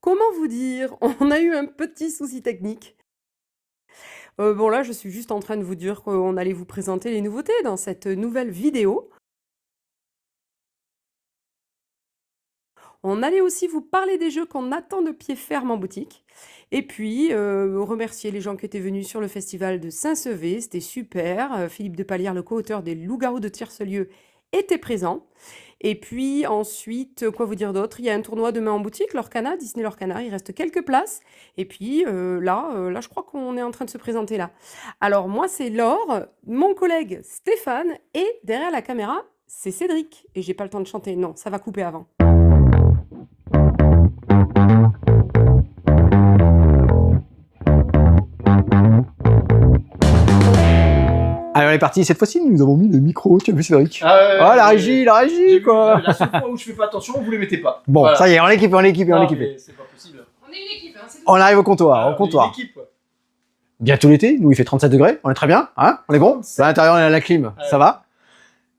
Comment vous dire? On a eu un petit souci technique. Bon là, je suis juste en train de vous dire qu'on allait vous présenter les nouveautés dans cette nouvelle vidéo. On allait aussi vous parler des jeux qu'on attend de pied ferme en boutique. Et puis, remercier les gens qui étaient venus sur le festival de Saint-Sevé, c'était super. Philippe de Palière, le co-auteur des Loups-garous de Tiercelieu, était présent. Et puis ensuite, quoi vous dire d'autre? Il y a un tournoi demain en boutique, Lorcana, Disney Lorcana, il reste quelques places. Et puis là, je crois qu'on est en train de se présenter là. Alors moi, c'est Laure, mon collègue Stéphane, et derrière la caméra, c'est Cédric. Et j'ai pas le temps de chanter, non, ça va couper avant. Allez, on est parti. Cette fois-ci, nous avons mis le micro. Tu as vu, Cédric? Ah, la régie, quoi. La seule fois où je fais pas attention, vous les mettez pas. Bon, Voilà. ça y est, on est équipé, on est équipé, on est Non, équipé. mais c'est pas possible. On est une équipe, hein, c'est On arrive au comptoir, Ah, au comptoir. on est une équipe, quoi. Bientôt l'été, nous il fait 37 degrés, on est très bien, hein? On est bon? À l'intérieur, on a la clim, ça va?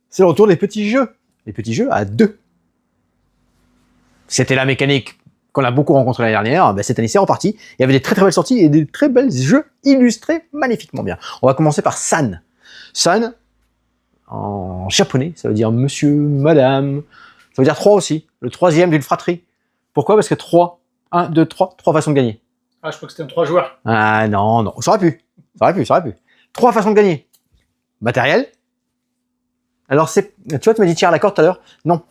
C'est le retour des petits jeux. Les petits jeux à deux. C'était la mécanique qu'on a beaucoup rencontrée l'année dernière. Ben, cette année, c'est reparti. Il y avait des très très belles sorties et des très belles jeux illustrés magnifiquement bien. On va commencer par San. San, en japonais, ça veut dire monsieur, madame. Ça veut dire 3 aussi. Le troisième d'une fratrie. Pourquoi? Parce que 3, 1, 2, 3 façons de gagner. Ah, je crois que c'était un 3 joueurs. Ah non, non, ça aurait pu. Ça aurait pu. 3 façons de gagner. Matériel. Alors c'est, tu vois, tu m'as dit tir à la corde tout à l'heure. Non,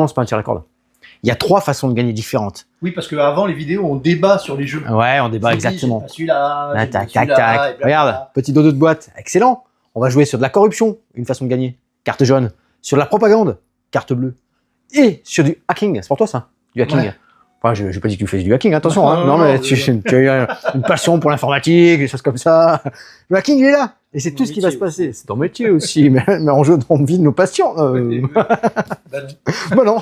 c'est pas un tir à la corde. Il y a 3 façons de gagner différentes. Oui, parce qu'avant les vidéos, on débat sur les jeux. Ouais, on débat C'est dit, exactement. j'ai pas celui-là, Ah, j'ai tac, pas tac, celui-là, tac. et blablabla. Regarde, petit dodo de boîte. Excellent. On va jouer sur de la corruption, une façon de gagner. Carte jaune. Sur de la propagande, carte bleue. Et sur du hacking. C'est pour toi ça? Du hacking. Ouais. Enfin, je n'ai pas dit que tu faisais du hacking, attention. Non, Hein. non, Non, mais non, tu as une passion pour l'informatique, des choses comme ça. Le hacking, il est là. Et c'est Mon tout ce qui va se métier passer. C'est ton métier aussi. mais en jeu, on vit de nos passions. Bah non. Bah non.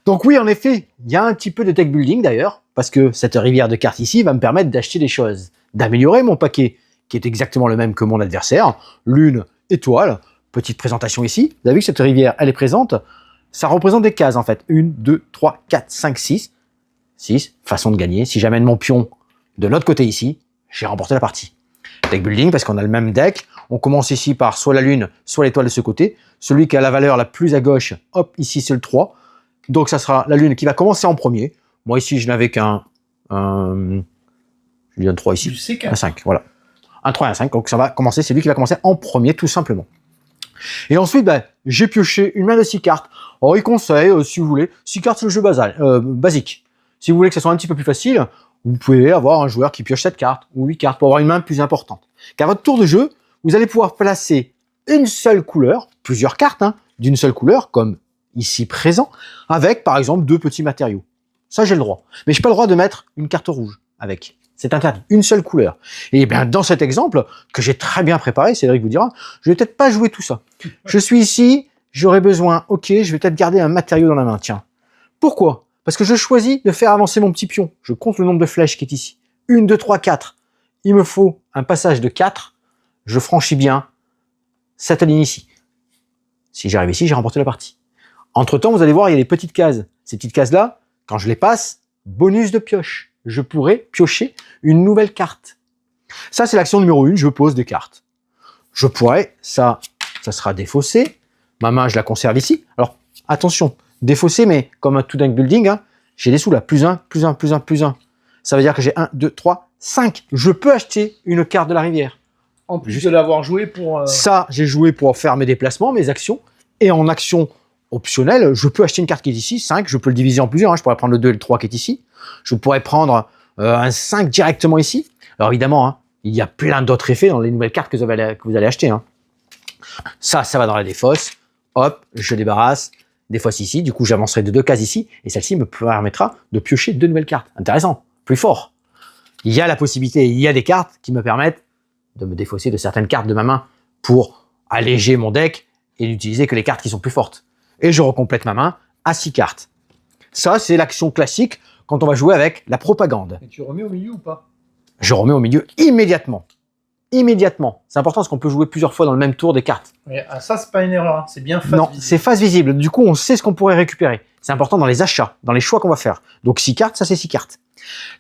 Donc oui, en effet, il y a un petit peu de deck building d'ailleurs, parce que cette rivière de cartes ici va me permettre d'acheter des choses, d'améliorer mon paquet, qui est exactement le même que mon adversaire, lune, étoile, petite présentation ici. Vous avez vu que cette rivière, elle est présente, ça représente des cases en fait. 1, 2, 3, 4, 5, 6. 6, façon de gagner. Si j'amène mon pion de l'autre côté ici, j'ai remporté la partie. Deck building, parce qu'on a le même deck. On commence ici par soit la lune, soit l'étoile de ce côté. Celui qui a la valeur la plus à gauche, hop, ici c'est le 3. Donc ça sera la lune qui va commencer en premier. Moi ici, je n'avais qu'un... je lui donne 3 ici. Du C4. Un 5, voilà. Un 3 et un 5, donc ça va commencer, c'est lui qui va commencer en premier, tout simplement. Et ensuite, ben, j'ai pioché une main de 6 cartes. Alors, il conseille, si vous voulez, 6 cartes, c'est le jeu basique. Si vous voulez que ce soit un petit peu plus facile, vous pouvez avoir un joueur qui pioche 7 cartes ou 8 cartes pour avoir une main plus importante. Qu'à votre tour de jeu, vous allez pouvoir placer une seule couleur, plusieurs cartes, hein, d'une seule couleur, comme ici présent, avec, par exemple, 2 petits matériaux. Ça, j'ai le droit. Mais je n'ai pas le droit de mettre une carte rouge avec. C'est interdit. Une seule couleur. Et bien, dans cet exemple, que j'ai très bien préparé, Cédric vous dira, je vais peut-être pas jouer tout ça. Je suis ici, j'aurai besoin, ok, je vais peut-être garder un matériau dans la main, tiens. Pourquoi? Parce que je choisis de faire avancer mon petit pion. Je compte le nombre de flèches qui est ici. 1, 2, 3, 4. Il me faut un passage de 4. Je franchis bien cette ligne ici. Si j'arrive ici, j'ai remporté la partie. Entre-temps, vous allez voir, il y a des petites cases. Ces petites cases-là, quand je les passe, bonus de pioche. Je pourrais piocher une nouvelle carte. Ça, c'est l'action numéro 1, je pose des cartes. Je pourrais, ça sera défaussé. Ma main, je la conserve ici. Alors, attention, défaussé, mais comme un tout deck building, hein, j'ai des sous là, plus 1, plus 1, plus 1, plus 1. Ça veut dire que j'ai 1, 2, 3, 5. Je peux acheter une carte de la rivière. En plus de l'avoir joué pour... Ça, j'ai joué pour faire mes déplacements, mes actions. Et en action optionnelle, je peux acheter une carte qui est ici, 5. Je peux le diviser en plusieurs. Hein. Je pourrais prendre le 2 et le 3 qui est ici. Je pourrais prendre un 5 directement ici. Alors évidemment, hein, il y a plein d'autres effets dans les nouvelles cartes que vous allez acheter. Hein. Ça va dans la défausse. Hop, je débarrasse. Défausse ici. Du coup, j'avancerai de 2 cases ici. Et celle-ci me permettra de piocher 2 nouvelles cartes. Intéressant. Plus fort. Il y a la possibilité, il y a des cartes qui me permettent de me défausser de certaines cartes de ma main pour alléger mon deck et n'utiliser que les cartes qui sont plus fortes. Et je recomplète ma main à 6 cartes. Ça, c'est l'action classique quand on va jouer avec la propagande. Et tu remets au milieu ou pas? Je remets au milieu immédiatement. immédiatement. C'est important parce qu'on peut jouer plusieurs fois dans le même tour des cartes. Ouais, ah, ça, c'est pas une erreur, hein. C'est bien face Non, visible. c'est face visible. Du coup, on sait ce qu'on pourrait récupérer. C'est important dans les achats, dans les choix qu'on va faire. Donc 6 cartes, ça c'est 6 cartes.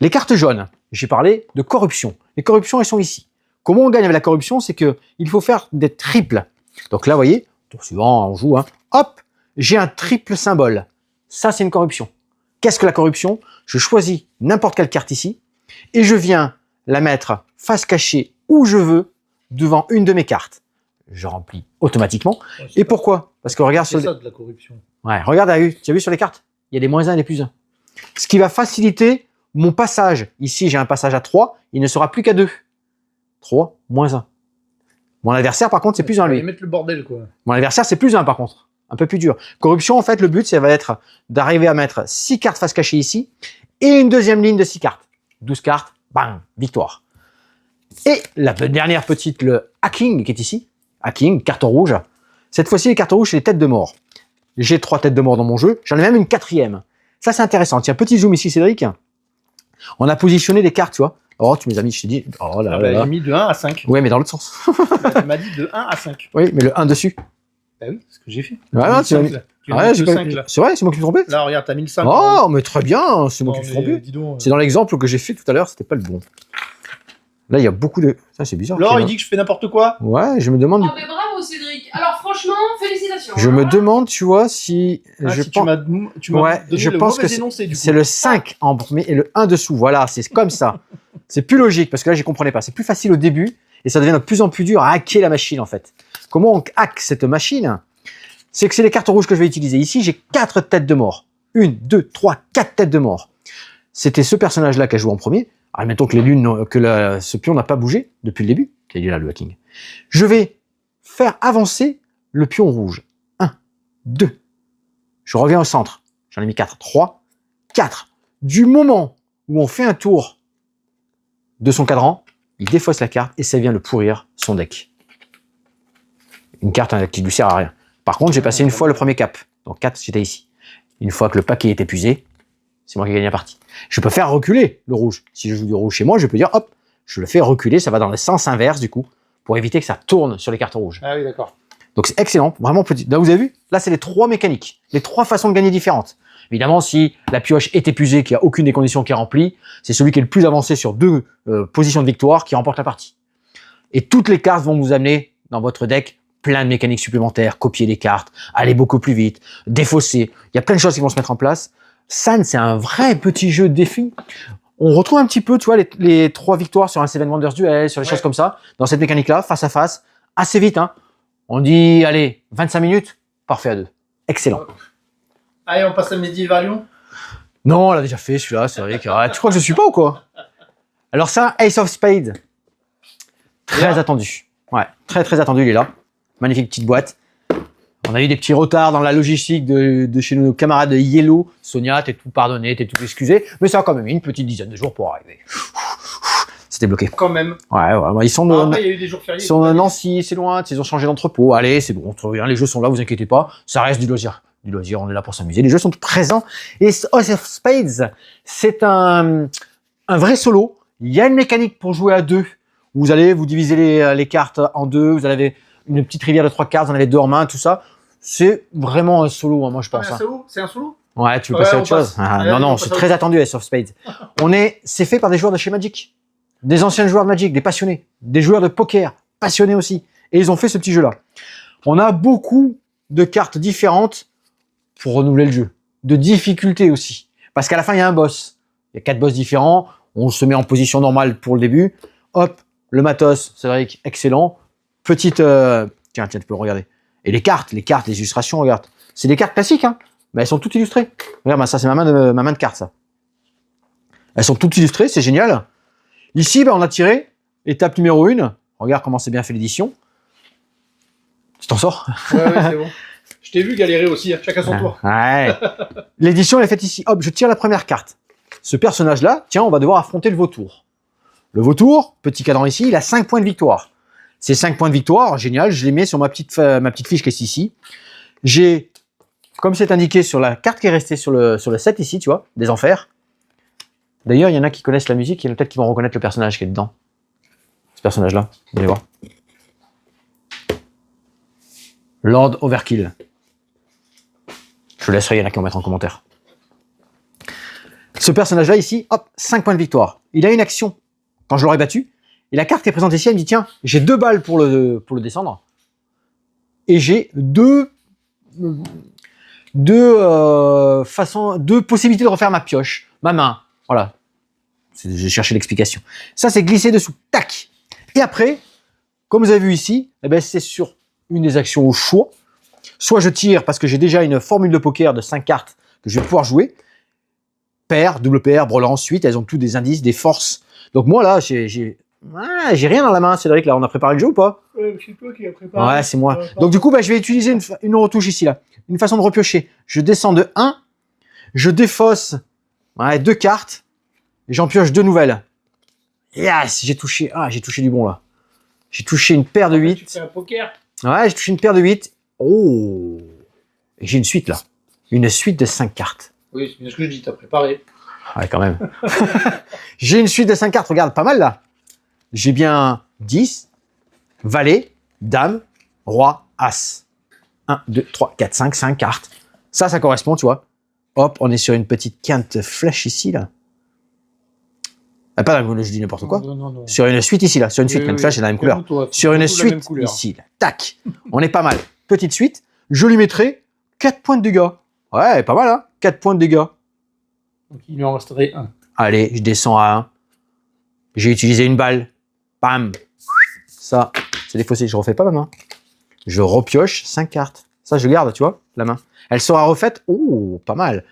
Les cartes jaunes, j'ai parlé de corruption. Les corruptions, elles sont ici. Comment on gagne avec la corruption? C'est que il faut faire des triples. Donc là, vous voyez, tour suivant, on joue. Hein. Hop, j'ai un triple symbole. Ça, c'est une corruption. Qu'est-ce que la corruption? Je choisis n'importe quelle carte ici et je viens la mettre face cachée où je veux devant une de mes cartes. Je remplis automatiquement. Ouais, c'est Et pourquoi? Parce que regarde sur ça les... de la corruption. Ouais, regarde, tu as vu sur les cartes? Il y a des -1 et des +1. Ce qui va faciliter mon passage. Ici, j'ai un passage à 3, il ne sera plus qu'à 2. 3, -1. Mon adversaire, par contre, c'est +1 lui. Mettre le bordel, quoi. Mon adversaire, c'est +1 par contre. Un peu plus dur. Corruption, en fait, le but, ça va être d'arriver à mettre 6 cartes face cachée ici et une deuxième ligne de 6 cartes. 12 cartes, bang, victoire. Et la dernière petite, le hacking qui est ici. Hacking, carte rouge. Cette fois-ci, les cartes rouges, c'est les têtes de mort. J'ai 3 têtes de mort dans mon jeu. J'en ai même une 4e. Ça, c'est intéressant. Tiens, petit zoom ici, Cédric. On a positionné des cartes, tu vois. Oh, tu m'as mis, je t'ai dit. Oh là là. J'ai mis de 1 à 5. Ouais, mais dans l'autre sens. Tu m'as dit de 1 à 5. Oui, mais le 1 dessus. Bah oui, c'est ce que j'ai fait. Ouais, non, tu m'as mis. Ouais, j'ai 5, c'est vrai, c'est moi qui me suis trompé. Là, regarde, t'as mis le 5. Oh, mais très bien, c'est moi qui me suis trompé. Dis donc, C'est dans l'exemple que j'ai fait tout à l'heure, c'était pas le bon. Là, il y a beaucoup de... Ça, c'est bizarre. Laure, il dit que je fais n'importe quoi. Ouais, je me demande... Ah, mais bravo, Cédric. Alors, franchement, félicitations. Je me demande, tu vois, si... Ah, je si pense... tu m'as Ouais, donné je le pense mauvais que énoncé, du coup. c'est le 5 en premier et le 1 dessous. Voilà, c'est comme ça. C'est plus logique, parce que là, je comprenais pas. C'est plus facile au début, et ça devient de plus en plus dur à hacker la machine, en fait. Comment on hack cette machine? C'est que c'est les cartes rouges que je vais utiliser. Ici, j'ai 4 têtes de mort. 1, 2, 3, 4 têtes de mort. C'était ce personnage-là qui a joué en premier. Alors, admettons que les lunes, ce pion n'a pas bougé depuis le début. Il est là, le hacking. Je vais faire avancer le pion rouge. 1, 2. Je reviens au centre. J'en ai mis 4. 3, 4. Du moment où on fait un tour de son cadran, il défausse la carte et ça vient le pourrir son deck. Une carte qui lui sert à rien. Par contre, j'ai passé une fois le premier cap. Donc 4, j'étais ici. Une fois que le paquet est épuisé, c'est moi qui gagne la partie. Je peux faire reculer le rouge. Si je joue du rouge chez moi, je peux dire, hop, je le fais reculer, ça va dans le sens inverse du coup, pour éviter que ça tourne sur les cartes rouges. Ah oui, d'accord. Donc c'est excellent, vraiment petit. Là, vous avez vu? Là, c'est les 3 mécaniques, les 3 façons de gagner différentes. Évidemment, si la pioche est épuisée, qu'il n'y a aucune des conditions qui est remplie, c'est celui qui est le plus avancé sur 2 positions de victoire qui remporte la partie. Et toutes les cartes vont vous amener dans votre deck plein de mécaniques supplémentaires, copier les cartes, aller beaucoup plus vite, défausser. Il y a plein de choses qui vont se mettre en place. San, c'est un vrai petit jeu de défi. On retrouve un petit peu, tu vois, les 3 victoires sur un Seven Wonders Duel, sur les choses comme ça, dans cette mécanique-là, face à face, assez vite. Hein. On dit, allez, 25 minutes, parfait à 2. Excellent. Allez, on passe à Medieval. Non, on l'a déjà fait celui-là, c'est vrai. Tu crois que je suis pas ou quoi? Alors ça, Ace of Spades. Très attendu. Ouais, très attendu, il est là. Magnifique petite boîte. On a eu des petits retards dans la logistique de chez nos camarades de Yellow. Sonia, t'es tout pardonné, t'es tout excusé. Mais ça a quand même mis une petite dizaine de jours pour arriver. C'était bloqué. Quand même. Ouais, ils sont Après, il y a eu des jours fériés. ils sont de Nancy, c'est loin, ils ont changé d'entrepôt. Allez, c'est bon, on trouve rien, les jeux sont là, vous inquiétez pas. Ça reste du loisir. Du loisir, on est là pour s'amuser. Les jeux sont présents. Et Ace of Spades, c'est un vrai solo. Il y a une mécanique pour jouer à 2. Vous allez vous diviser les cartes en 2. Vous avez une petite rivière de 3 cartes, vous en avez 2 en main, tout ça. C'est vraiment un solo, hein, moi je pense. C'est un solo? Ouais, tu veux passer à autre chose? Non, c'est très attendu, Ace of Spades. C'est fait par des joueurs de chez Magic. Des anciens joueurs de Magic, des passionnés. Des joueurs de poker, passionnés aussi. Et ils ont fait ce petit jeu-là. On a beaucoup de cartes différentes pour renouveler le jeu. De difficultés aussi. Parce qu'à la fin, il y a un boss. Il y a 4 boss différents. On se met en position normale pour le début. Hop, le matos, c'est vrai, excellent. Petite... Tiens, tu peux le regarder. Et les cartes, les illustrations, regarde. C'est des cartes classiques, hein. Mais elles sont toutes illustrées. Regarde, ça, c'est ma main de cartes, ça. Elles sont toutes illustrées, c'est génial. Ici, on a tiré étape numéro 1. Regarde comment c'est bien fait l'édition. Tu t'en sors? Ouais, c'est bon. Je t'ai vu galérer aussi, hein, chacun son tour. Ouais. L'édition, elle est faite ici. Hop, je tire la première carte. Ce personnage-là, tiens, on va devoir affronter le vautour. Le vautour, petit cadran ici, il a 5 points de victoire. Ces 5 points de victoire, génial, je les mets sur ma petite fiche qui est ici. J'ai, comme c'est indiqué sur la carte qui est restée sur le set ici, tu vois, des enfers. D'ailleurs, il y en a qui connaissent la musique, il y en a peut-être qui vont reconnaître le personnage qui est dedans. ce personnage-là. Vous allez voir. Lord Overkill. Je laisserai, il y en a qui vont mettre en commentaire. Ce personnage-là ici, hop, 5 points de victoire. Il a une action quand je l'aurai battu. Et la carte qui est présentée ici, elle me dit, tiens, j'ai 2 balles pour le descendre. Et j'ai deux possibilités de refaire ma pioche, ma main. Voilà. J'ai cherché l'explication. Ça, c'est glisser dessous. Tac. Et après, comme vous avez vu ici, eh ben, c'est sur une des actions au choix. Soit je tire parce que j'ai déjà une formule de poker de 5 cartes que je vais pouvoir jouer. Paire, double paire, brelan, ensuite, elles ont tous des indices, des forces. Donc moi, là, j'ai rien dans la main, Cédric. Là, on a préparé le jeu ou pas? C'est toi qui as préparé. Ouais, c'est moi. Donc du coup, bah, je vais utiliser une retouche ici, là. Une façon de repiocher. Je descends de 1, je défausse 2 cartes, et j'en pioche 2 nouvelles. Yes, j'ai touché du bon, là. J'ai touché une paire de 8. Tu fais un poker. Ouais, j'ai touché une paire de 8. Oh. Et j'ai une suite, là. Une suite de 5 cartes. Oui, c'est bien ce que je dis, t'as préparé. Ouais, quand même. J'ai une suite de 5 cartes, regarde, pas mal, là. J'ai bien 10, valet, dame, roi, as. 1, 2, 3, 4, 5 cartes. Ça correspond, tu vois. Hop, on est sur une petite quinte flèche ici, là. Ah, pas là, je dis n'importe quoi. Non. Sur une suite ici, là. Sur une suite, même flèche, c'est la même couleur. Sur une suite ici, là. Tac. On est pas mal. Petite suite. Je lui mettrai 4 points de dégâts. Ouais, pas mal, hein. 4 points de dégâts. Donc il lui en resterait 1. Allez, je descends à 1. J'ai utilisé une balle. Bam. Ça, c'est défaussé. Je refais pas ma main. Je repioche 5 cartes. Ça, je garde, tu vois, la main. Elle sera refaite. Oh, pas mal.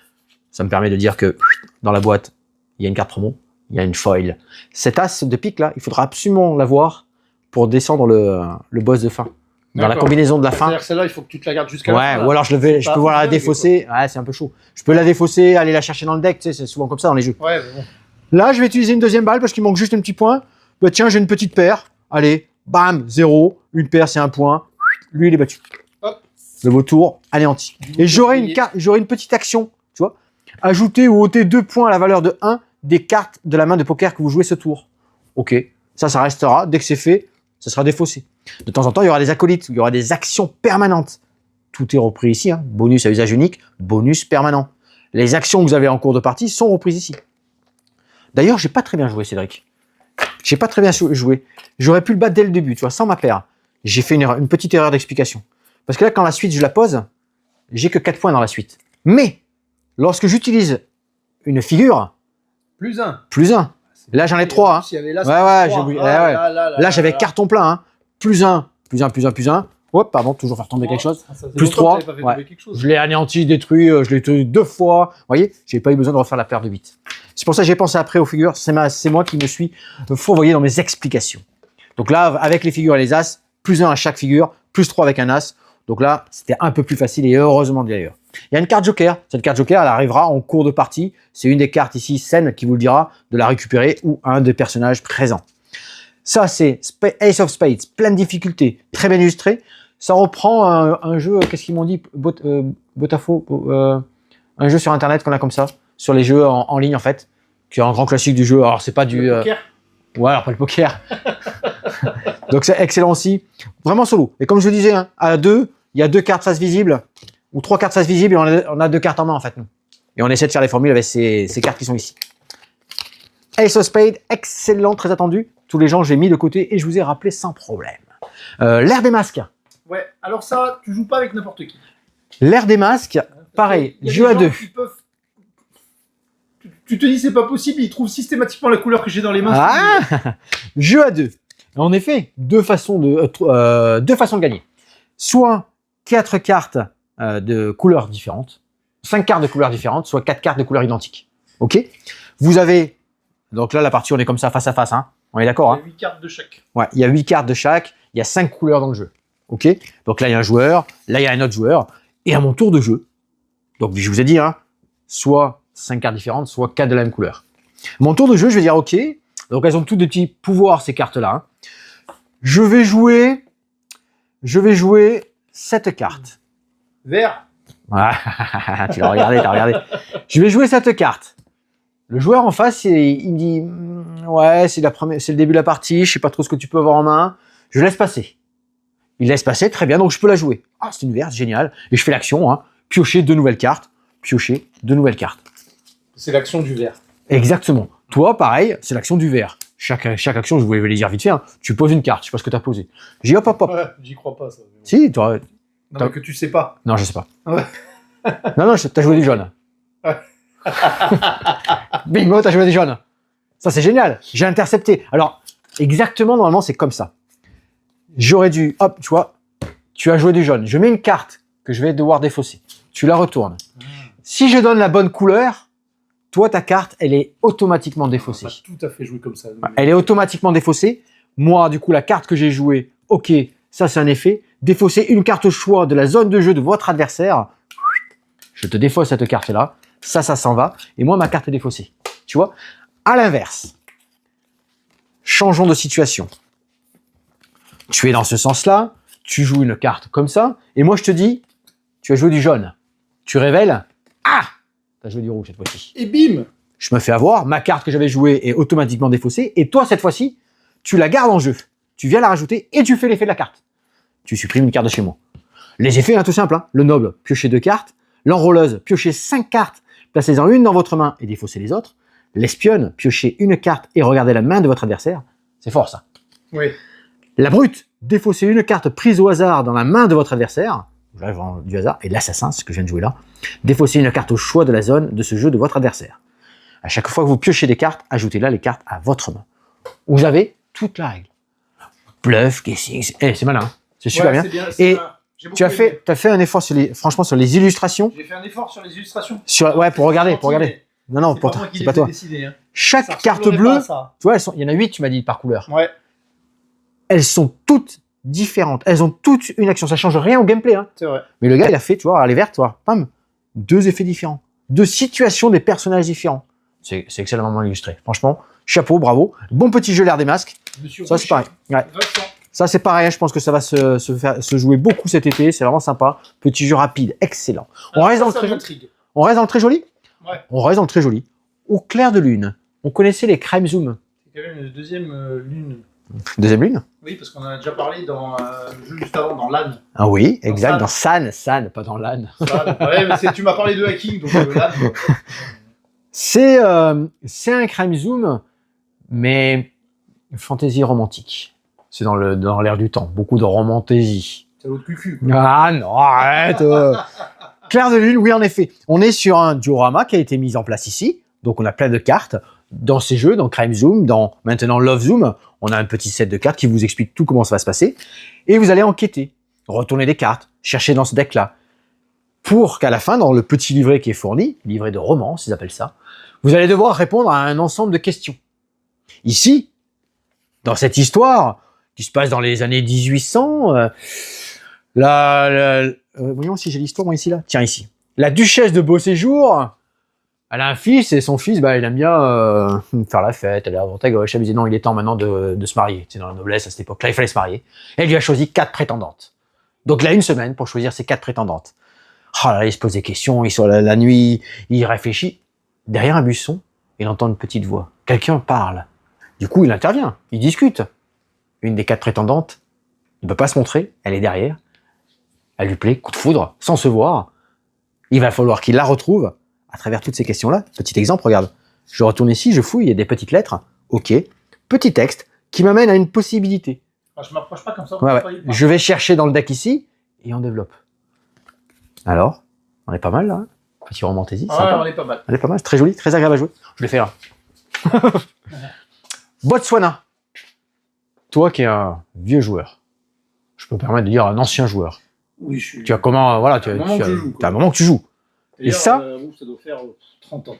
Ça me permet de dire que dans la boîte, il y a une carte promo. Il y a une foil. Cette as de pique là, il faudra absolument l'avoir pour descendre le boss de fin. Dans la combinaison de la fin. C'est-à-dire que celle-là, il faut que tu te la gardes jusqu'à la fin. Ouais, ou alors je peux voir la défausser. Ouais, c'est un peu chaud. Je peux la défausser, aller la chercher dans le deck, tu sais, c'est souvent comme ça dans les jeux. Ouais, mais bon. Là, je vais utiliser une deuxième balle parce qu'il manque juste un petit point. Bah tiens, j'ai une petite paire. Allez, bam, 0. Une paire, c'est un point. Lui, il est battu. Hop. Le beau tour, anéanti. Et j'aurai une petite action, tu vois. Ajouter ou ôter 2 points à la valeur de 1 des cartes de la main de poker que vous jouez ce tour. Ok, ça restera. Dès que c'est fait, ça sera défaussé. De temps en temps, il y aura des acolytes, il y aura des actions permanentes. Tout est repris ici. Hein. Bonus à usage unique, bonus permanent. Les actions que vous avez en cours de partie sont reprises ici. D'ailleurs, j'ai pas très bien joué, Cédric. J'ai pas très bien joué. J'aurais pu le battre dès le début, tu vois, sans ma paire. J'ai fait une petite erreur d'explication. Parce que là, quand la suite, je la pose, j'ai que 4 points dans la suite. Mais, lorsque j'utilise une figure, plus 1. Plus 1. Là, j'en ai 3. Hein. J'ai oublié. Là, j'avais carton plein. Hein. Plus 1, plus 1, plus 1, plus 1. Hop, pardon, toujours faire tomber quelque chose. Plus 3. Ouais. Je l'ai anéanti, détruit, je l'ai tué 2 fois. Vous voyez, j'ai pas eu besoin de refaire la paire de 8. C'est pour ça que j'ai pensé après aux figures. C'est moi qui me suis fourvoyé dans mes explications. Donc là, avec les figures et les as, plus 1 à chaque figure, plus 3 avec un as. Donc là, c'était un peu plus facile et heureusement d'ailleurs. Il y a une carte joker. Cette carte joker, elle arrivera en cours de partie. C'est une des cartes ici, scène, qui vous le dira de la récupérer ou un des personnages présents. Ça, c'est Ace of Spades, pleine difficulté, très bien illustré. Ça reprend un jeu, qu'est-ce qu'ils m'ont dit, Botafo, un jeu sur Internet qu'on a comme ça, sur les jeux en ligne en fait, qui est un grand classique du jeu. Alors, c'est pas du... poker. Ouais, alors pas le poker. Donc, c'est excellent aussi. Vraiment solo. Et comme je le disais, hein, à 2, il y a 2 cartes face visibles, ou 3 cartes face visibles, et on a 2 cartes en main en fait, nous. Et on essaie de faire les formules avec ces cartes qui sont ici. Ace of Spades, excellent, très attendu. Tous les gens, j'ai mis de côté et je vous ai rappelé sans problème. L'ère des masques. Ouais, alors ça, tu joues pas avec n'importe qui. L'ère des masques, pareil, jeu à 2. Tu te dis c'est pas possible, ils trouvent systématiquement la couleur que j'ai dans les mains. Ah jeu à 2. En effet, deux façons de gagner. Soit 4 cartes de couleurs différentes, 5 cartes de couleurs différentes, soit 4 cartes de couleurs identiques. Ok. Vous avez, donc là la partie on est comme ça face à face, hein. On est d'accord, hein. Il y a 8 cartes de chaque. Ouais, il y a 8 cartes de chaque, il y a 5 couleurs dans le jeu. Ok. Donc là il y a un joueur, là il y a un autre joueur, et à mon tour de jeu, donc je vous ai dit, hein, soit 5 cartes différentes, soit 4 de la même couleur. Mon tour de jeu, je vais dire ok, donc elles ont toutes des petits pouvoirs ces cartes-là. Hein. Je vais jouer cette carte. Vert. Ouais, tu l'as regardé, t'as regardé. Je vais jouer cette carte. Le joueur en face, il me dit ouais, c'est le début de la partie, je sais pas trop ce que tu peux avoir en main. Je laisse passer. Il laisse passer, très bien, donc je peux la jouer. Ah, c'est une verte, génial. Et je fais l'action, hein, piocher 2 nouvelles cartes, piocher 2 nouvelles cartes. C'est l'action du vert. Exactement. Toi, pareil, c'est l'action du vert. Chaque action, je voulais les dire vite fait, hein, tu poses une carte, je sais pas ce que tu as posé. J'ai dit hop, hop, hop. Ouais, j'y crois pas, ça. Si, toi. Non, mais que tu sais pas. Non, je sais pas. Ouais. Non, t'as joué du jaune. Ouais. Bingo, t'as joué des jaunes. Ça, c'est génial. J'ai intercepté. Alors, exactement, normalement, c'est comme ça. J'aurais dû, hop, tu vois, tu as joué du jaune. Je mets une carte que je vais devoir défausser. Tu la retournes. Si je donne la bonne couleur, toi, ta carte, elle est automatiquement défaussée. Pas tout à fait joué comme ça. Elle est automatiquement défaussée. Moi, du coup, la carte que j'ai jouée, ok, ça, c'est un effet. Défausser une carte au choix de la zone de jeu de votre adversaire. Je te défausse cette carte-là. Ça s'en va. Et moi, ma carte est défaussée. Tu vois? À l'inverse, changeons de situation. Tu es dans ce sens-là, tu joues une carte comme ça, et moi je te dis, tu as joué du jaune. Tu révèles, ah, tu as joué du rouge cette fois-ci. Et bim! Je me fais avoir, ma carte que j'avais jouée est automatiquement défaussée, et toi cette fois-ci, tu la gardes en jeu. Tu viens la rajouter et tu fais l'effet de la carte. Tu supprimes une carte de chez moi. Les effets, hein, tout simple. Hein. Le noble, piocher 2 cartes. L'enrôleuse, piocher 5 cartes, placez-en une dans votre main et défaussez les autres. L'espionne, piocher une carte et regardez la main de votre adversaire. C'est fort ça. Oui. La brute, défausser une carte prise au hasard dans la main de votre adversaire. Là, vraiment du hasard. Et l'assassin, c'est ce que je viens de jouer là. Défausser une carte au choix de la zone de ce jeu de votre adversaire. À chaque fois que vous piochez des cartes, ajoutez là les cartes à votre main. Vous avez toute la règle. Bluff, guessing, c'est malin. Hein. C'est super bien. Et tu as fait un effort franchement sur les illustrations. J'ai fait un effort sur les illustrations. Ouais, pour regarder. Non, c'est pas toi. Décidé, hein. Chaque carte bleue, tu vois, il y en a 8, tu m'as dit, par couleur. Ouais. Elles sont toutes différentes. Elles ont toutes une action. Ça change rien au gameplay. Hein. C'est vrai. Mais le gars, il a fait, tu vois, elle est verte, tu vois, pam, 2 effets différents. 2 situations des personnages différents. C'est excellemment illustré. Franchement, chapeau, bravo. Bon petit jeu l'air des masques. Monsieur Ça, c'est pareil. Ouais. Ça, c'est pareil. Je pense que ça va se jouer beaucoup cet été. C'est vraiment sympa. Petit jeu rapide, excellent. On reste dans le très joli. On reste dans le très joli. Ouais. On reste dans le très joli. Au clair de lune, on connaissait les crime zoom. C'est quand même une deuxième lune. Deuxième lune? Oui, parce qu'on en a déjà parlé dans le jeu juste avant, dans LAN. Ah oui, exact, dans San. San, pas dans LAN. Ouais, mais tu m'as parlé de hacking, donc LAN. C'est un crime zoom, mais fantasy romantique. C'est dans l'air du temps, beaucoup de romantésie. C'est l'autre cucu. Ah non, arrête. Clair de lune, oui en effet. On est sur un diorama qui a été mis en place ici, donc on a plein de cartes. Dans ces jeux, dans Crime Zoom, dans maintenant Love Zoom, on a un petit set de cartes qui vous explique tout comment ça va se passer. Et vous allez enquêter, retourner des cartes, chercher dans ce deck-là. Pour qu'à la fin, dans le petit livret qui est fourni, livret de romance, ils appellent ça, vous allez devoir répondre à un ensemble de questions. Ici, dans cette histoire, qui se passe dans les années 1800, voyons si j'ai l'histoire, moi, ici, là. Tiens, ici. La duchesse de Beauséjour, elle a un fils, et son fils, il aime bien faire la fête, aller à droite à gauche. Elle me dit non, il est temps maintenant de se marier. C'est dans la noblesse, à cette époque-là, il fallait se marier. Et elle lui a choisi 4 prétendantes. Donc il a 1 semaine pour choisir ses 4 prétendantes. Oh là là, il se pose des questions, il sort la nuit, il réfléchit. Derrière un buisson, il entend une petite voix. Quelqu'un parle. Du coup, il intervient, il discute. Une des 4 prétendantes ne peut pas se montrer, elle est derrière. Elle lui plaît, coup de foudre, sans se voir. Il va falloir qu'il la retrouve à travers toutes ces questions-là. Petit exemple, regarde. Je retourne ici, je fouille, il y a des petites lettres. Ok. Petit texte qui m'amène à une possibilité. Ah, je m'approche pas comme ça. Ouais. Je vais chercher dans le deck ici et on développe. Alors, on est pas mal là. Hein, petit romantaisie. Ouais, on est pas mal. On est pas mal, c'est très joli, très agréable à jouer. Je l'ai fait là. Botswana. Toi qui es un vieux joueur, je peux me permettre de dire un ancien joueur. Oui, je suis. Tu as comment, voilà, tu as un moment que tu joues. Et ça, ça doit faire 30 ans.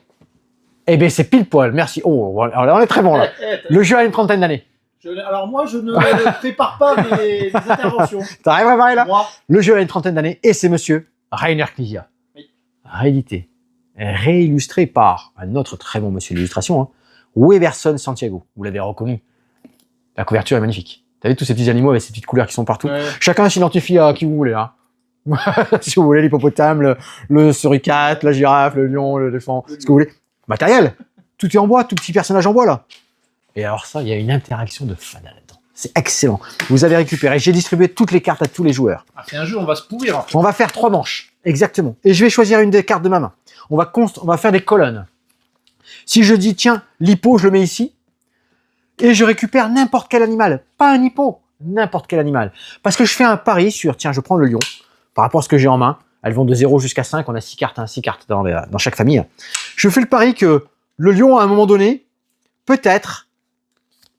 Eh bien, c'est pile poil, merci. Oh, alors on est très bon là. Le jeu a une 30aine d'années. Alors moi, je ne prépare pas mes interventions. T'arrives à parler là? Moi. Le jeu a une 30aine d'années et c'est monsieur Rainer Knizia. Oui. Réédité, réillustré par un autre très bon monsieur d'illustration, hein, Weverson Santiago. Vous l'avez reconnu. La couverture est magnifique. T'as vu tous ces petits animaux avec ces petites couleurs qui sont partout. Ouais. Chacun s'identifie à qui vous voulez. Hein. Si vous voulez, l'hippopotame, le suricate, la girafe, le lion, le éléphant, ce que vous voulez. Matériel. Tout est en bois, tout petit personnage en bois là. Et alors ça, il y a une interaction de fada là-dedans. C'est excellent. Vous avez récupéré. J'ai distribué toutes les cartes à tous les joueurs. Ah, c'est un jeu, on va se pourrir. En fait. On va faire 3 manches. Exactement. Et je vais choisir une des cartes de ma main. On va faire des colonnes. Si je dis, tiens, l'hippo, je le mets ici. Et je récupère n'importe quel animal. Pas un hippo, n'importe quel animal. Parce que je fais un pari sur, tiens, je prends le lion. Par rapport à ce que j'ai en main. Elles vont de 0 jusqu'à 5. On a 6 cartes, 6 cartes dans chaque famille. Je fais le pari que le lion, à un moment donné, peut-être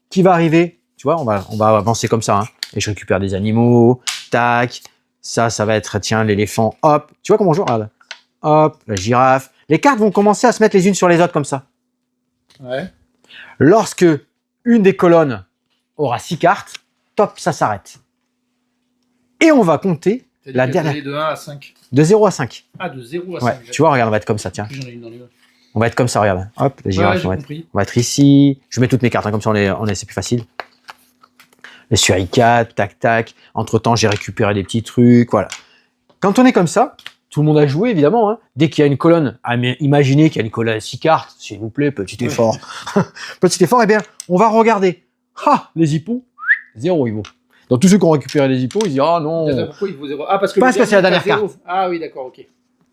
qu'il va arriver. Tu vois, on va avancer comme ça. Hein. Et je récupère des animaux. Tac. Ça va être, tiens, l'éléphant. Hop. Tu vois comment on joue? Regarde. Hop. La girafe. Les cartes vont commencer à se mettre les unes sur les autres comme ça. Ouais. Lorsque une des colonnes aura 6 cartes, top, ça s'arrête. Et on va compter la dernière. De 1 à 5. De 0 à 5. Ah, de 0 à 5. Ouais, tu vois, regarde, on va être comme ça, tiens. J'en ai une dans les mains. On va être comme ça, regarde. Hop, la girafe, Ouais, on va être ici. Je mets toutes mes cartes, hein, comme ça c'est plus facile. Les suricates, tac, tac. Entre-temps, j'ai récupéré des petits trucs, voilà. Quand on est comme ça, tout le monde a joué, évidemment. Hein. Dès qu'il y a une colonne, imaginez qu'il y a une colonne à 6 cartes, s'il vous plaît, petit effort. Petit effort, eh bien, on va regarder. Ah, les hippos, 0 hippo. Donc tous ceux qui ont récupéré les hippos, ils disent, ah non. Pourquoi il vaut 0? Ah, parce que c'est la dernière carte. Ah oui, d'accord, ok.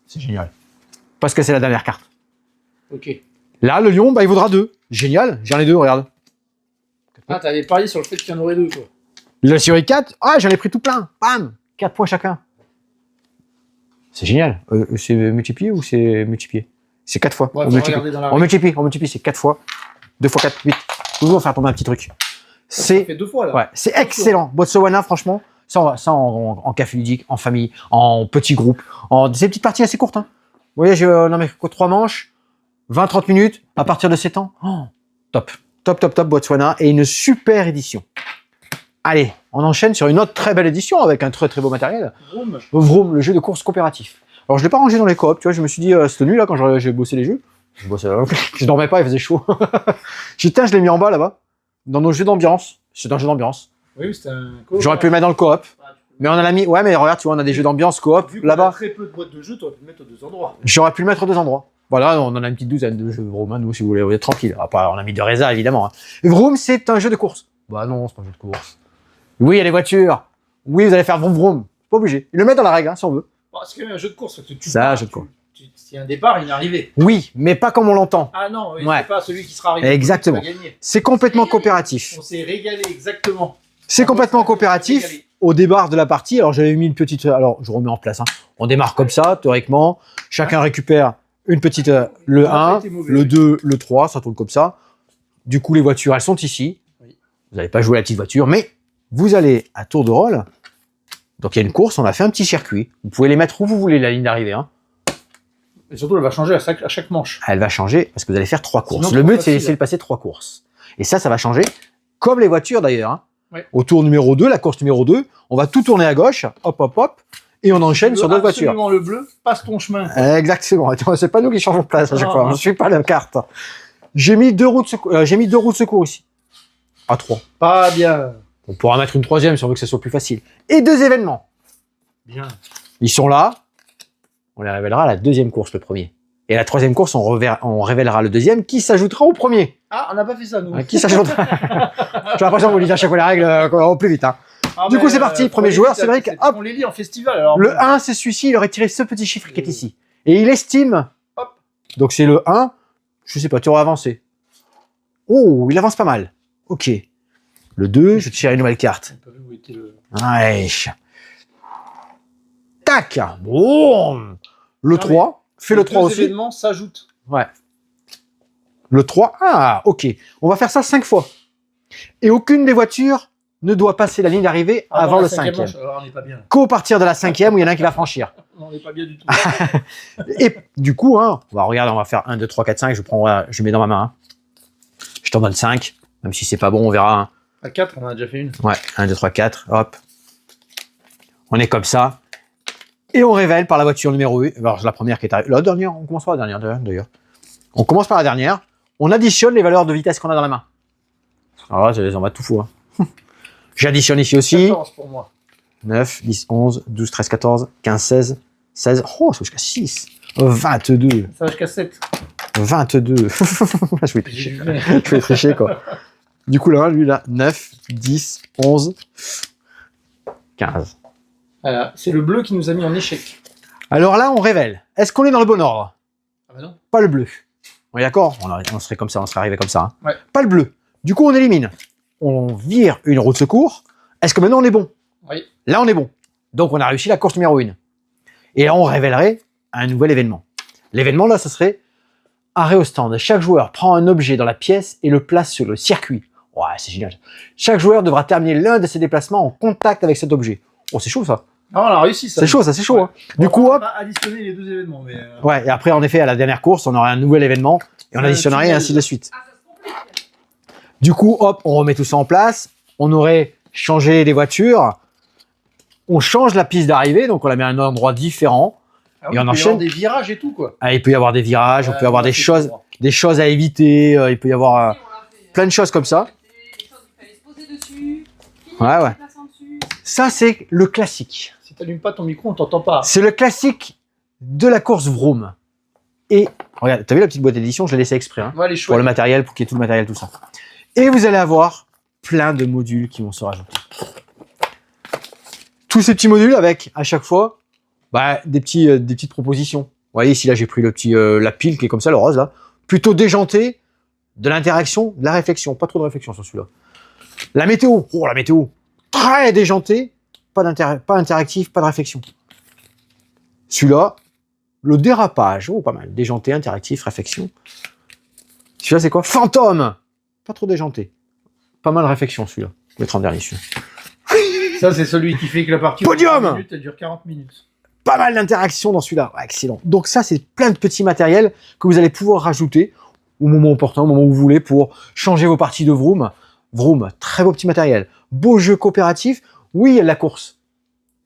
C'est génial. Parce que c'est la dernière carte. Ok. Là, le lion, bah, il vaudra 2. Génial, j'en ai 2, regarde. Ah, t'avais parié sur le fait qu'il y en aurait 2, quoi. Le suricate, ah, j'en ai pris tout plein. Bam, 4 points chacun. C'est génial. C'est multiplié ou c'est multiplié? C'est 4 fois. Ouais, on multiplie, c'est 4 fois. 2 fois 4, 8. Toujours faire tomber un petit truc. Ça fait 2 fois, là. Ouais, c'est excellent. Botswana, franchement, ça en café ludique, en famille, en petits groupes, c'est des petites parties assez courtes. Hein. Vous voyez, on a mis 3 manches, 20-30 minutes, à partir de 7 ans. Oh, top. Top, Botswana. Et une super édition. Allez, on enchaîne sur une autre très belle édition avec un très très beau matériel. Vroom, le jeu de course coopératif. Alors je l'ai pas rangé dans les coops, tu vois, je me suis dit, cette nuit là, quand j'ai bossé les jeux, je dormais pas, il faisait chaud. J'ai dit, tiens, je l'ai mis en bas là-bas, dans nos jeux d'ambiance. C'est un jeu d'ambiance. Oui, c'était un coop. J'aurais pu le mettre dans le coop. Mais on a mis, ouais, mais regarde, tu vois, on a des jeux d'ambiance coop là-bas. Très peu de boîtes de jeux, tu aurais pu le mettre aux 2 endroits. J'aurais pu le mettre aux 2 endroits. Voilà, on en a une petite douzaine de jeux Vroom, nous, si vous voulez, vous êtes tranquille. Après, on a mis de Reza, évidemment. Hein. Vroom, c'est un jeu de course. Bah non, c'est pas un jeu de course. Oui, il y a les voitures. Oui, vous allez faire vroom vroom. Pas obligé. Ils le mettent dans la règle, hein, si on veut. Parce qu'il y a un jeu de course. Un jeu de course. S'il y a un départ, il est arrivé. Oui, mais pas comme on l'entend. Ah non, oui, ouais. C'est pas celui qui sera arrivé. Exactement. C'est complètement coopératif. On s'est régalé, exactement. C'est complètement coopératif. Au départ de la partie, alors j'avais mis une petite... Alors, je remets en place. Hein. On démarre comme ça, théoriquement. Chacun récupère une petite... le 1, le 2, le 3, ça tourne comme ça. Du coup, les voitures, elles sont ici. Oui. Vous n'allez pas jouer la petite voiture, mais vous allez à tour de rôle. Donc, il y a une course, on a fait un petit circuit. Vous pouvez les mettre où vous voulez, la ligne d'arrivée. Hein. Et surtout, elle va changer à chaque manche. Elle va changer parce que vous allez faire 3 courses. Sinon, le but, c'est d'essayer de passer 3 courses. Et ça va changer comme les voitures d'ailleurs. Hein. Ouais. Au tour numéro 2, la course numéro 2, on va tout tourner à gauche, hop, hop, hop, et on enchaîne sur d'autres voitures. Absolument, le bleu, passe ton chemin. Exactement. C'est pas nous qui changeons de place à chaque fois. Je ne suis pas la carte. J'ai mis 2 roues de secours, ici. À 3. Pas bien. On pourra mettre une 3e si on veut que ce soit plus facile. Et 2 événements. Bien. Ils sont là. On les révélera à la 2e course, le premier. Et à la 3e course, on révélera le 2e qui s'ajoutera au premier. Ah, on n'a pas fait ça, nous. Qui s'ajoutera. J'ai l'impression que vous lisez à chaque fois les règles au plus vite. Hein. Ah, du coup, c'est parti. Premier joueur, c'est vrai que... On les lit en festival. Alors, le 1, c'est celui-ci. Il aurait tiré ce petit chiffre qui est ici. Et il estime... Hop. Donc, c'est le 1. Je sais pas, tu auras avancé. Oh, il avance pas mal. Ok. Le 2, je tire une nouvelle carte. Ouais. Tac. Boum. Le 3. Fais le 3 aussi. Les événements s'ajoutent. Ouais. Le 3. Ah, ok. On va faire ça 5 fois. Et aucune des voitures ne doit passer la ligne d'arrivée avant le 5e. Qu'au partir de la 5e où il y en a un qui va franchir. On n'est pas bien du tout. Et du coup, hein, on va regarder, on va faire 1, 2, 3, 4, 5. Je mets dans ma main. Hein. Je t'en donne 5. Même si c'est pas bon, on verra. Hein. À 4, on en a déjà fait une. Ouais, 1, 2, 3, 4. Hop. On est comme ça. Et on révèle par la voiture numéro 1. Alors, la première qui est arrivée. La dernière, on commence par la dernière d'ailleurs. On commence par la dernière. On additionne les valeurs de vitesse qu'on a dans la main. Alors là, on va tout fou. Hein. J'additionne ici aussi. 14 pour moi. 9, 10, 11, 12, 13, 14, 15, 16, 16. Oh, ça va jusqu'à 6. 22. Ça va jusqu'à 7. 22. Je vais tricher, quoi. Du coup, là, lui, là, 9, 10, 11, 15. Voilà, c'est le bleu qui nous a mis en échec. Alors là, on révèle. Est-ce qu'on est dans le bon ordre? Ah bah non. Pas le bleu. On est d'accord? On serait comme ça, on serait arrivé comme ça. Hein. Ouais. Pas le bleu. Du coup, on élimine. On vire une roue de secours. Est-ce que maintenant on est bon? Oui. Là, on est bon. Donc, on a réussi la course numéro 1. Et là, on révélerait un nouvel événement. L'événement, là, ce serait arrêt au stand. Chaque joueur prend un objet dans la pièce et le place sur le circuit. Ouais, c'est génial. Chaque joueur devra terminer l'un de ses déplacements en contact avec cet objet. Oh, c'est chaud, ça. Ah, on a réussi ça. C'est chaud, ça, c'est chaud. Ouais. Hein. Du coup, on hop. va additionner les deux événements. Mais Ouais, et après, en effet, à la dernière course, on aurait un nouvel événement et on additionnerait et ainsi de suite. Du coup, hop, on remet tout ça en place. On aurait changé les voitures. On change la piste d'arrivée, donc on la met à un endroit différent. Ah Et on il peut y enchaîne. avoir des virages et tout, quoi. Ah, il peut y avoir des virages, on peut y avoir là, des c'est choses à éviter. Il peut y avoir plein de choses comme ça. Ouais, ouais. Ça, c'est le classique. Si t'allumes pas ton micro, on t'entend pas. C'est le classique de la course Vroom. Et regarde, t'as vu la petite boîte d'édition? Je l'ai laissée exprès. Hein, Ouais, les pour chouettes. le matériel, pour qu'il y ait tout le matériel, tout ça. Et vous allez avoir plein de modules qui vont se rajouter. Tous ces petits modules avec, à chaque fois, bah, des petites propositions. Vous voyez, ici, là, j'ai pris la pile qui est comme ça, le rose, là. Plutôt déjanté, de l'interaction, de la réflexion. Pas trop de réflexion sur celui-là. La météo. Oh, la météo. Très déjanté. Pas interactif, pas de réflexion. Celui-là, le dérapage. Oh, pas mal. Déjanté, interactif, réflexion. Celui-là, c'est quoi? Fantôme. Pas trop déjanté. Pas mal de réflexion, celui-là. Je vais mettre en dernier, celui-là. Ça, c'est celui qui fait que la partie Podium. 40 minutes, elle dure 40 minutes. Pas mal d'interactions dans celui-là. Ouais, excellent. Donc ça, c'est plein de petits matériels que vous allez pouvoir rajouter au moment opportun, au moment où vous voulez, pour changer vos parties de Vroom. Vroom, très beau petit matériel. Beau jeu coopératif. Oui, il y a de la course.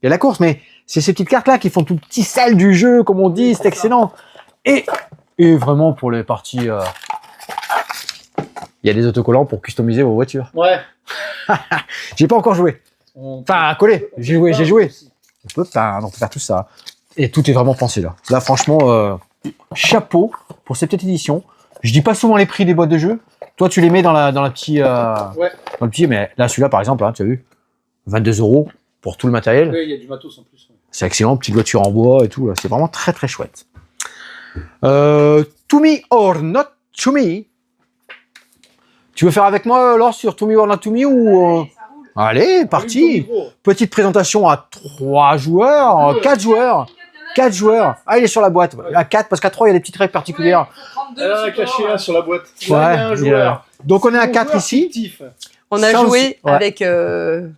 Il y a de la course, mais c'est ces petites cartes-là qui font tout le petit sel du jeu, comme on dit. C'est excellent. Et vraiment, pour les parties... il y a des autocollants pour customiser vos voitures. Ouais. J'ai pas encore joué. Enfin, à coller. J'ai joué. On peut faire tout ça. Et tout est vraiment pensé là. Là, franchement, chapeau pour cette petite édition. Je dis pas souvent les prix des boîtes de jeux. Toi, tu les mets dans la petite, Ouais. dans le petit. Mais là, celui-là, par exemple, hein, tu as vu, 22 € pour tout le matériel. Ouais, il y a du matos en plus. Ouais. C'est excellent, petite voiture en bois et tout. Là, c'est vraiment très très chouette. To me or not to me. Tu veux faire avec moi, Laure, sur To me or not to me ou Allez, parti. Petite présentation à 3 joueurs, 4 joueurs. 4 joueurs. Ah, il est sur la boîte. À 4, parce qu'à 3, il y a des petites règles particulières. Elle en a caché un sur la boîte. Ouais, Là, il y a un joueur. Donc, on est à Mon 4 joueur ici. fictif. On a Ça joué aussi, ouais. avec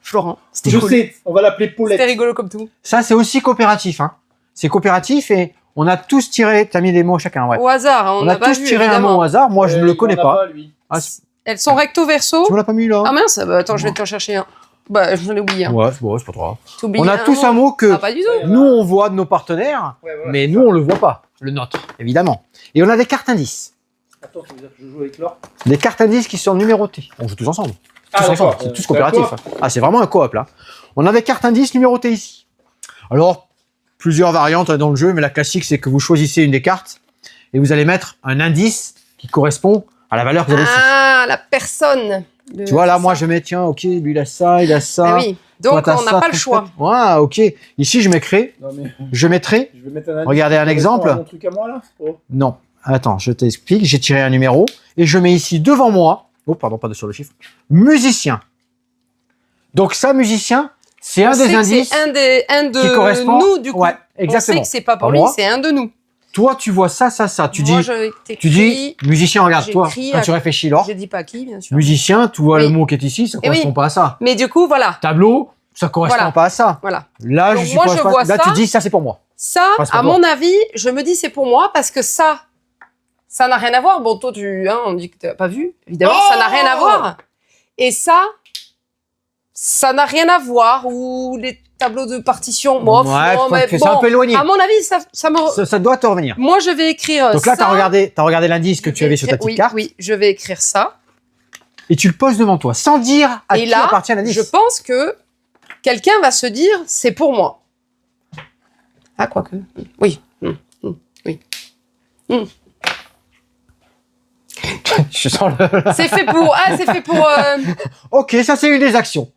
Florent. C'était Je cool. sais, on va l'appeler Paulette. C'était rigolo comme tout. Ça, c'est aussi coopératif. Hein. C'est coopératif et on a tous tiré. T'as mis des mots chacun, ouais. Au hasard, hein, on On n'a a pas tous vu, tiré un évidemment. mot au hasard. Moi, je ne le connais il en a pas. lui. Ah, Elles sont recto verso. tu me l'as pas mis là? Ah mince, bah, attends, je vais t'en chercher un. Bah, je l'ai oublié. Hein. Ouais, c'est bon, c'est pas trop grave. T'as oublié On a tous un mot que Ah, pas du tout. nous, on voit de nos partenaires, Ouais, voilà. mais nous, on le voit pas. Le nôtre, évidemment. Et on a des cartes indices. Attends, ça veut dire que je joue avec Laure. Des cartes indices qui sont numérotées. On joue tous ensemble. Tous ensemble. C'est tous coopératif. Ah, c'est vraiment un coop là. On a des cartes indices numérotées ici. Alors, plusieurs variantes dans le jeu, mais la classique, c'est que vous choisissez une des cartes et vous allez mettre un indice qui correspond à la valeur que vous avez ici. Ah, la personne. Tu vois, là, moi, je mets, tiens, ok, lui, il a ça, il a ça. Ah oui. Donc, Toi, t'as on n'a ça, pas le toi, choix. Ouais, ok. Ici, je mettrai, Non, mais je mettrai, je vais mettre un indice regardez un qui exemple. correspond à mon truc à moi, là. Oh. non, attends, je t'explique, j'ai tiré un numéro et je mets ici devant moi, oh, pardon, pas de sur le chiffre, musicien. Donc, ça, musicien, c'est un On sait des que indices c'est un de qui correspond. nous, du coup. Ouais, On exactement. sait que c'est pas pour Pas lui, moi. c'est un de nous. Toi, tu vois ça. Tu Moi, dis, je tu t'écris, dis, musicien, regarde, toi, j'écris quand tu à- réfléchis, Laure, Je dis pas qui, bien sûr. musicien, tu vois Oui. le mot qui est ici, ça Eh oui. correspond pas à ça. Mais du coup, voilà. Tableau, ça correspond Voilà. pas à ça. Voilà. Là, Donc je suis moi, pas- je pas- vois là, ça. tu dis, ça, c'est pour moi. Ça, Passe pour à toi. mon avis, je me dis c'est pour moi parce que ça n'a rien à voir. Bon, toi, on dit que tu n'as pas vu, évidemment, ça n'a rien à voir. Et ça n'a rien à voir. Ou les tableaux de partition, bon, Ouais, non, mais c'est un peu éloigné. à mon avis, ça me... Ça doit te revenir. Moi, je vais écrire Donc là, ça. t'as regardé l'indice que tu avais sur ta petite oui, carte Oui, je vais écrire ça. et tu le poses devant toi, sans dire à Et qui là, appartient l'indice. je pense que quelqu'un va se dire c'est pour moi. Ah, quoique. Oui. Oui. Je sens le... C'est fait pour... Ah, c'est fait pour... Ok, ça c'est une des actions.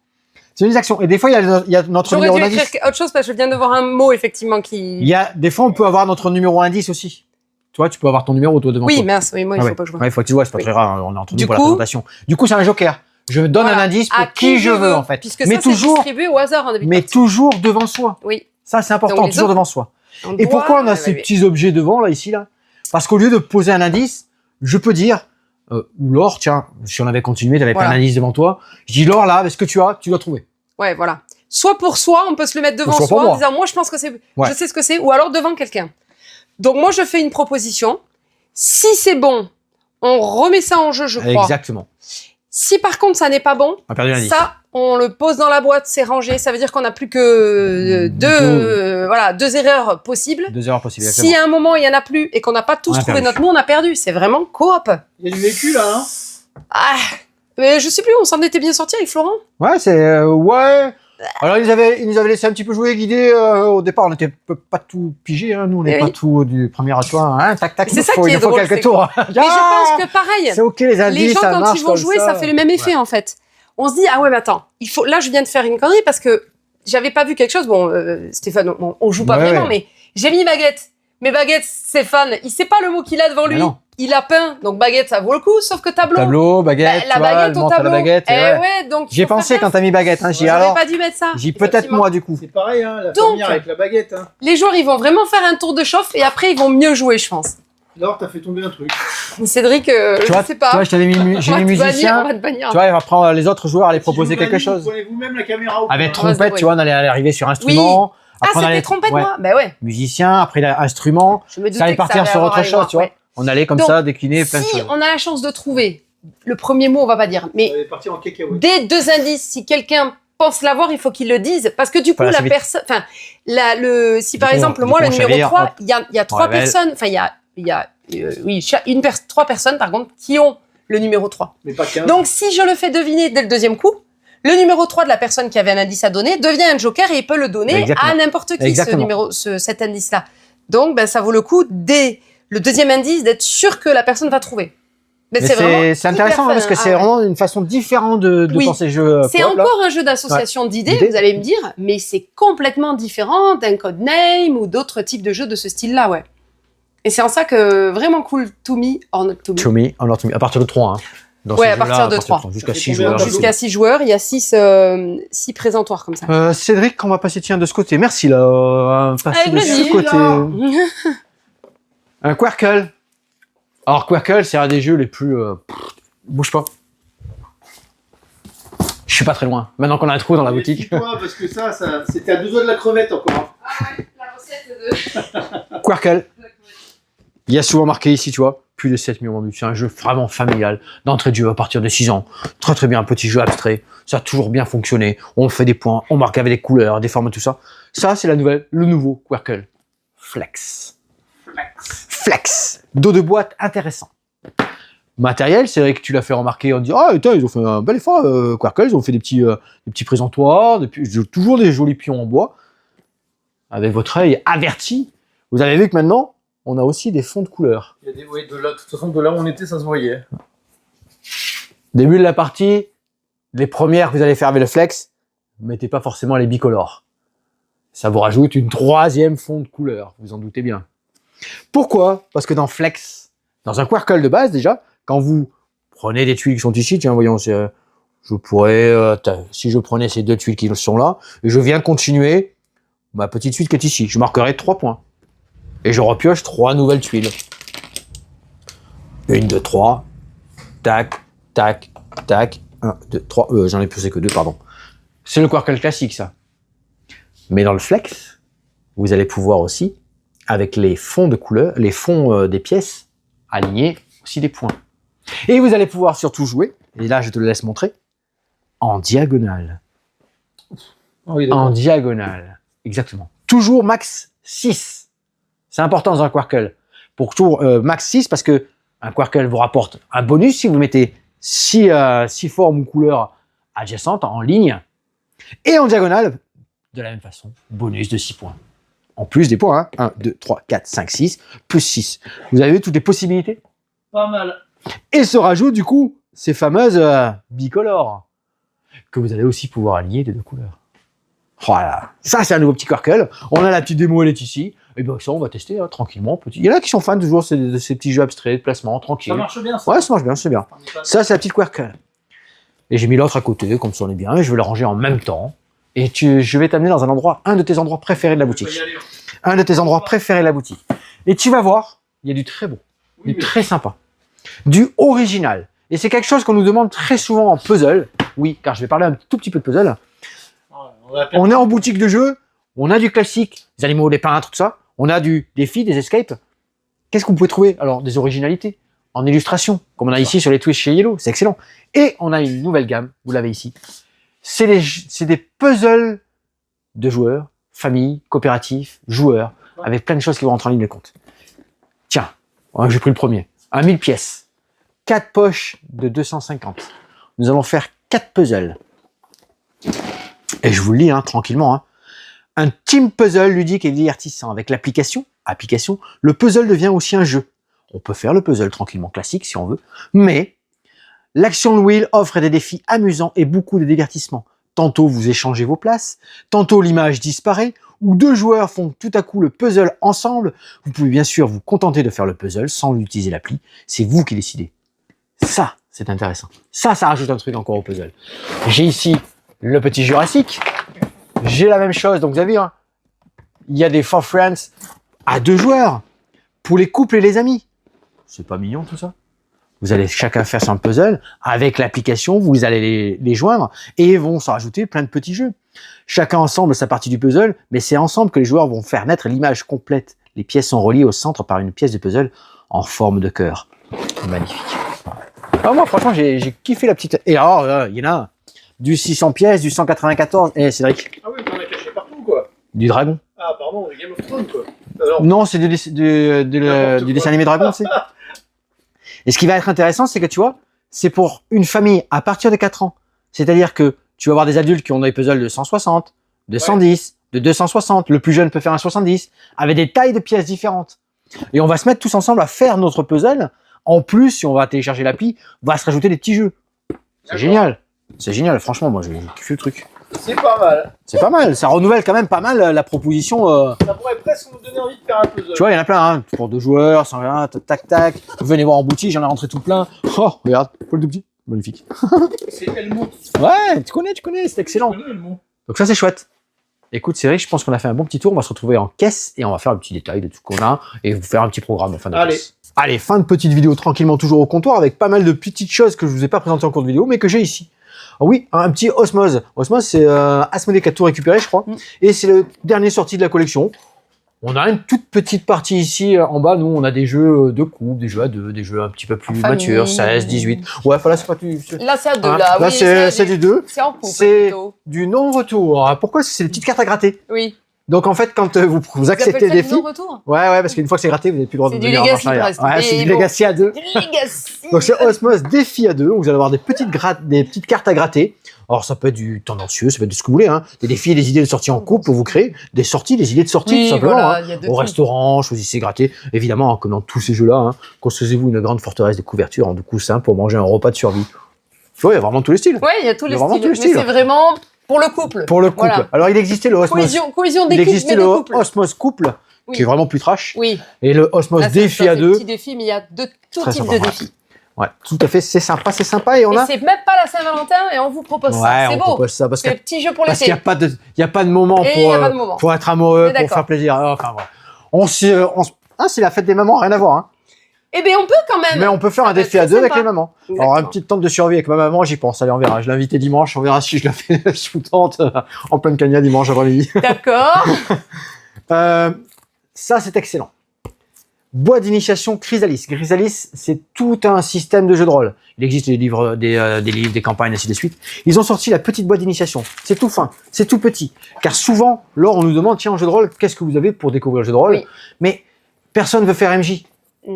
C'est une des actions. Et des fois, il y a notre J'aurais numéro dû d'indice. écrire autre chose parce que je viens de voir un mot, effectivement, qui... Des fois, on peut avoir notre numéro indice aussi. Toi, tu peux avoir ton numéro toi devant toi. Oui, mince, oui, moi, il faut pas que je vois. Ouais, il faut que tu vois, c'est pas Oui. très rare, hein, on est entre nous Du pour la coup- présentation. Du coup, c'est un joker. Je donne Voilà. un indice pour À qui je veux, en fait. Puisque Mais ça, c'est toujours, distribué au hasard en début de mais partie. toujours devant soi. Oui. Ça, c'est important, Donc, les toujours autres, devant soi. On Et doit pourquoi on a ces évaluer. petits objets devant, là, ici, là? Parce qu'au lieu de poser un indice, je peux dire, ou Laure, tiens, si on avait continué, t'avais Voilà. pas un indice devant toi. Je dis, Laure, là, ce que tu as, tu dois trouver. Ouais, voilà. Soit pour soi, on peut se le mettre devant Soit pour soi en moi. disant, moi, je pense que c'est... Ouais. Je sais ce que c'est. Ou alors devant quelqu'un. Donc, moi, je fais une proposition. Si c'est bon, on remet ça en jeu, je crois. Exactement. Si par contre ça n'est pas bon, On a perdu l'indice. ça, on le pose dans la boîte, c'est rangé. Ça veut dire qu'on n'a plus que deux erreurs possibles. 2 erreurs possibles. Si à un moment il y en a plus et qu'on n'a pas tous On a trouvé perdu. notre mot, on a perdu. C'est vraiment coop. Il y a du vécu là, hein. Ah, mais je sais plus, on s'en était bien sorti avec Florent. Ouais, c'est ouais. Alors ils nous avaient laissé un petit peu jouer, guider. Au départ, on n'était pas tout pigé. Hein. Nous, on n'est Eh pas oui. tout du premier à toi. Hein. Tac, tac. C'est ça il qui est nous faut drôle, quelques c'est tours. Mais je pense que pareil, C'est ok les indices, les gens ça quand marche ils vont comme jouer, ça fait le même effet en fait. On se dit ah ouais mais attends, il faut. Là je viens de faire une connerie parce que j'avais pas vu quelque chose. Bon, Stéphane, on joue pas Ouais, vraiment, ouais. mais j'ai mis baguette. Mais baguette, Stéphane, il sait pas le mot qu'il a devant Mais lui. non. Il a peint, donc baguette ça vaut le coup. Sauf que tableau, Tableau, baguette, bah, la tu vois, baguette elle au monte à tableau. la baguette. Eh et ouais. ouais, donc J'y ai pensé quand t'as mis baguette. Hein. J'ai dit J'aurais alors, pas dû mettre ça. j'ai peut-être effectivement. moi du coup. C'est pareil, hein, la Donc- première avec la baguette. Hein. Les joueurs, ils vont vraiment faire un tour de chauffe et après ils vont mieux jouer, je pense. Laure, t'as fait tomber un truc. Cédric, Tu vois, je sais pas. tu vois, je t'avais mis, j'ai On va mis te bannir, on musicien. va te bannir. Tu vois, il va prendre les autres joueurs à les Si proposer je vous quelque valide, chose. Vous prenez vous-même la caméra ou Avec pas, hein. on va se trompette, tu vois, on allait arriver sur instrument. Ah, Après, on c'était allait trompette, ouais, moi. Bah ouais. musicien. Après, instrument. Je me Ça allait doutais que partir allait sur avoir autre aller chose, voir, tu vois. ouais. On allait comme Donc, ça décliner plein de Si choses. on a la chance de trouver le premier mot, on va pas dire, On mais est parti en cacahuète. dès 2 indices, si quelqu'un pense l'avoir, il faut qu'il le dise, parce que du coup, Voilà, la c'est vite. personne, enfin, si par coup, exemple, du moi, coup, le on numéro chavire, 3, hop. il y a 3 révèle. personnes, enfin, il y a oui, 3 personnes, par contre, qui ont le numéro 3. Mais pas 15. Donc, si je le fais deviner dès le deuxième coup, le numéro 3 de la personne qui avait un indice à donner devient un joker et il peut le donner Exactement. à n'importe qui, Exactement. cet indice-là. Donc, ben, ça vaut le coup, dès le deuxième indice, d'être sûr que la personne va trouver. Mais Mais c'est vraiment c'est intéressant hyper hein, parce fun, que hein. c'est Ah ouais. vraiment une façon différente de Oui. penser le jeu. C'est coop, là. encore un jeu d'association d'idées, D'idées. vous allez me dire, mais c'est complètement différent d'un codename ou d'autres types de jeux de ce style-là, ouais. Et c'est en ça que vraiment cool, To Me or Not To Me. To me, or not to me. À partir de 3. Hein. Dans Ouais, ces à partir jeux-là, de 3. Jusqu'à Ça fait 6 combien joueurs. de Jusqu'à 6 joueurs, il y a 6 présentoirs comme ça. Cédric, on va passer tiens de ce côté. Merci là. Passer Avec de ce plaisir. côté. Un Quirkle. Alors Quirkle, c'est un des jeux les plus. Bouge pas. Je suis pas très loin. Maintenant qu'on a un trou dans la boutique. Toi, parce que ça c'était à 2 doigts de la crevette encore. Ah ouais, la recette de... Quirkle. Il y a souvent marqué ici, tu vois, plus de 7 millions vendus. C'est un jeu vraiment familial, d'entrée de jeu à partir de 6 ans. Très très bien, un petit jeu abstrait. Ça a toujours bien fonctionné. On fait des points, on marque avec des couleurs, des formes, tout ça. Ça, c'est le nouveau Quirkle. Flex. Flex. Dos de boîte intéressant. Matériel, c'est vrai que tu l'as fait remarquer, on dit ah putain, ils ont fait un bel effort, Quirkle, ils ont fait des petits présentoirs, toujours des jolis pions en bois. Avec votre œil averti, vous avez vu que maintenant, on a aussi des fonds de couleurs. Il y a des, oui, de là, de toute façon, de là où on était, ça se voyait. Début de la partie, les premières que vous allez faire avec le flex, mettez pas forcément les bicolores. Ça vous rajoute une 3e fond de couleur, vous en doutez bien. Pourquoi? Parce que dans flex, dans un Quirkle de base déjà, quand vous prenez des tuiles qui sont ici, tiens voyons, je pourrais, si je prenais ces 2 tuiles qui sont là, et je viens continuer ma petite suite qui est ici, je marquerai 3 points. Et je repioche 3 nouvelles tuiles. 1, 2, 3. Tac, tac, tac. 1, 2, 3. J'en ai posé que 2, pardon. C'est le Quirkle classique, ça. Mais dans le flex, vous allez pouvoir aussi, avec les fonds de couleur, les fonds des pièces, aligner aussi des points. Et vous allez pouvoir surtout jouer, et là je te le laisse montrer, en diagonale. Ah oui, En diagonale. Exactement. Toujours max 6. C'est important dans un Quirkle. Pour toujours max 6 parce que un Quirkle vous rapporte un bonus si vous mettez 6 formes ou couleurs adjacentes en ligne. Et en diagonale, de la même façon, bonus de 6 points. En plus des points, hein. 1, 2, 3, 4, 5, 6, plus 6. Vous avez vu toutes les possibilités? Pas mal. Et se rajoutent du coup ces fameuses bicolores que vous allez aussi pouvoir aligner de 2 couleurs. Voilà, ça c'est un nouveau petit Quirkle. On a la petite démo, elle est ici. Et bien ça, on va tester tranquillement. Petit. Il y en a qui sont fans de jouer de ces petits jeux abstraits, de placement, tranquille. Ça marche bien, ça. Ouais, ça marche bien, c'est bien. Ça, c'est la petite Quirkle. Et j'ai mis l'autre à côté, comme ça on est bien. Et je vais le ranger en même temps. Et je vais t'amener dans un de tes endroits préférés de la boutique. Un de tes endroits préférés de la boutique. Et tu vas voir, il y a du très beau, du très sympa, du original. Et c'est quelque chose qu'on nous demande très souvent en puzzle. Oui, car je vais parler un tout petit peu de puzzle. On est en boutique de jeux, on a du classique, des animaux, des peintres, tout ça. On a du défi, des escapes. Qu'est-ce que vous pouvez trouver? Alors, des originalités en illustration, comme on a ici sur les Twitch chez Yellow, c'est excellent. Et on a une nouvelle gamme, vous l'avez ici. C'est des puzzles de joueurs, famille, coopératifs, joueurs, avec plein de choses qui vont rentrer en ligne de compte. Tiens, j'ai pris le premier. À 1000 pièces. 4 poches de 250. Nous allons faire 4 puzzles. Et je vous le lis tranquillement. Un team puzzle ludique et divertissant. Avec l'application, le puzzle devient aussi un jeu. On peut faire le puzzle tranquillement classique si on veut, mais l'action wheel offre des défis amusants et beaucoup de divertissement. Tantôt vous échangez vos places, tantôt l'image disparaît, ou 2 joueurs font tout à coup le puzzle ensemble. Vous pouvez bien sûr vous contenter de faire le puzzle sans utiliser l'appli. C'est vous qui décidez. Ça, c'est intéressant. Ça rajoute un truc encore au puzzle. J'ai ici le petit Jurassic. J'ai la même chose. Donc vous avez vu, il y a des For Friends à 2 joueurs pour les couples et les amis. C'est pas mignon tout ça? Vous allez chacun faire son puzzle avec l'application, vous allez les joindre et vont se rajouter plein de petits jeux. Chacun ensemble sa partie du puzzle, mais c'est ensemble que les joueurs vont faire naître l'image complète. Les pièces sont reliées au centre par une pièce de puzzle en forme de cœur. Magnifique. Alors moi franchement j'ai kiffé la petite... Et alors il y en a du 600 pièces, du 194. Cédric. Ah oui, t'en as caché partout quoi. Du dragon. Ah pardon, Game of Thrones quoi. Alors... Non, c'est du dessin animé dragon, c'est. Et ce qui va être intéressant, c'est que tu vois, c'est pour une famille à partir de 4 ans. C'est-à-dire que tu vas avoir des adultes qui ont des puzzles de 160, de 110, de 260. Le plus jeune peut faire un 70, avec des tailles de pièces différentes. Et on va se mettre tous ensemble à faire notre puzzle. En plus, si on va télécharger l'appli, va se rajouter des petits jeux. C'est génial. C'est génial. Franchement, moi, j'ai kiffé le truc. C'est pas mal. C'est pas mal. Ça renouvelle quand même pas mal la proposition. Ça pourrait presque nous donner envie de faire un puzzle. Tu vois, il y en a plein, pour 2 joueurs, 101, tac, tac. Venez voir en boutique, j'en ai rentré tout plein. Oh, regarde, Paul de petit. Magnifique. C'est Elmo. Ouais, tu connais, c'est excellent. Donc ça, c'est chouette. Écoute, c'est vrai, je pense qu'on a fait un bon petit tour. On va se retrouver en caisse et on va faire un petit détail de tout ce qu'on a et vous faire un petit programme en fin de caisse. Allez, fin de petite vidéo tranquillement toujours au comptoir avec pas mal de petites choses que je vous ai pas présentées en cours de vidéo, mais que j'ai ici. Ah oui, un petit Osmose. Osmose, c'est Asmodée qui a tout récupéré, je crois. Et c'est le dernier sorti de la collection. On a une toute petite partie ici en bas. Nous, on a des jeux de coupe, des jeux à 2, des jeux un petit peu plus matures, 16, 18. Ouais, là, c'est pas tout. Là, c'est à 2. Là, oui, c'est du 2. C'est en couple. C'est plutôt. du non-retour. Alors, pourquoi? C'est des petites cartes à gratter. Oui. Donc, en fait, quand vous acceptez le défi. Non-retour. Ouais, parce qu'une fois que c'est gratté, vous n'avez plus le droit de C'est du venir en Legacy, marche arrière. presque. Ouais, c'est Mais du bon. Legacy à 2. Du Legacy. Donc, c'est Osmose défi à 2. Vous allez avoir des petites cartes à gratter. Alors, ça peut être du tendancieux, ça peut être de ce que vous voulez, Des défis et des idées de sortie en couple pour vous créer des sorties, des idées de sortie, Oui, tout simplement. voilà, il y a de Au tout. restaurant, choisissez gratter. Évidemment, comme dans tous ces jeux-là, construisez-vous une grande forteresse de couverture en coussin pour manger un repas de survie. Tu vois, il y a vraiment tous les styles. Ouais, il y a tous les vraiment styles. tous les Mais styles. c'est vraiment pour le couple. Pour le couple. Voilà. Alors, il existait le Osmose. Cohésion Il d'équipe, existait mais le de couple. Osmose couple, Oui. qui est vraiment plus trash. Oui. Et le Osmose Là, c'est défi à des 2. petits défis, mais il y a de tout Très type sympa, de ouais. défis. Ouais, tout à fait, c'est sympa. Et on Et a. c'est même pas la Saint-Valentin et on vous propose ça. Ouais, C'est on beau. propose ça parce C'est que. le petit jeu pour Parce qu'il l'été. n'y a pas de moment Et il pour, y a pas de moment. pour être amoureux, On est pour d'accord. faire plaisir. Enfin, voilà. Ah, c'est la fête des mamans, rien à voir. Eh bien, on peut quand même. Mais on peut faire Ça un va défi être à très 2 avec sympa. les mamans. Exactement. Alors, une petite tente de survie avec ma maman, j'y pense. Allez, on verra. Je l'ai invitée dimanche. On verra si je la fais sous tente en pleine cagna dimanche après-midi. D'accord. Ça, c'est excellent. Boîte d'initiation Chrysalis. Chrysalis, c'est tout un système de jeu de rôle. Il existe des livres, des campagnes, ainsi de suite. Ils ont sorti la petite boîte d'initiation. C'est tout fin, c'est tout petit. Car souvent, lors on nous demande, tiens, en jeu de rôle, qu'est-ce que vous avez pour découvrir le jeu de rôle? Oui. Mais personne ne veut faire MJ.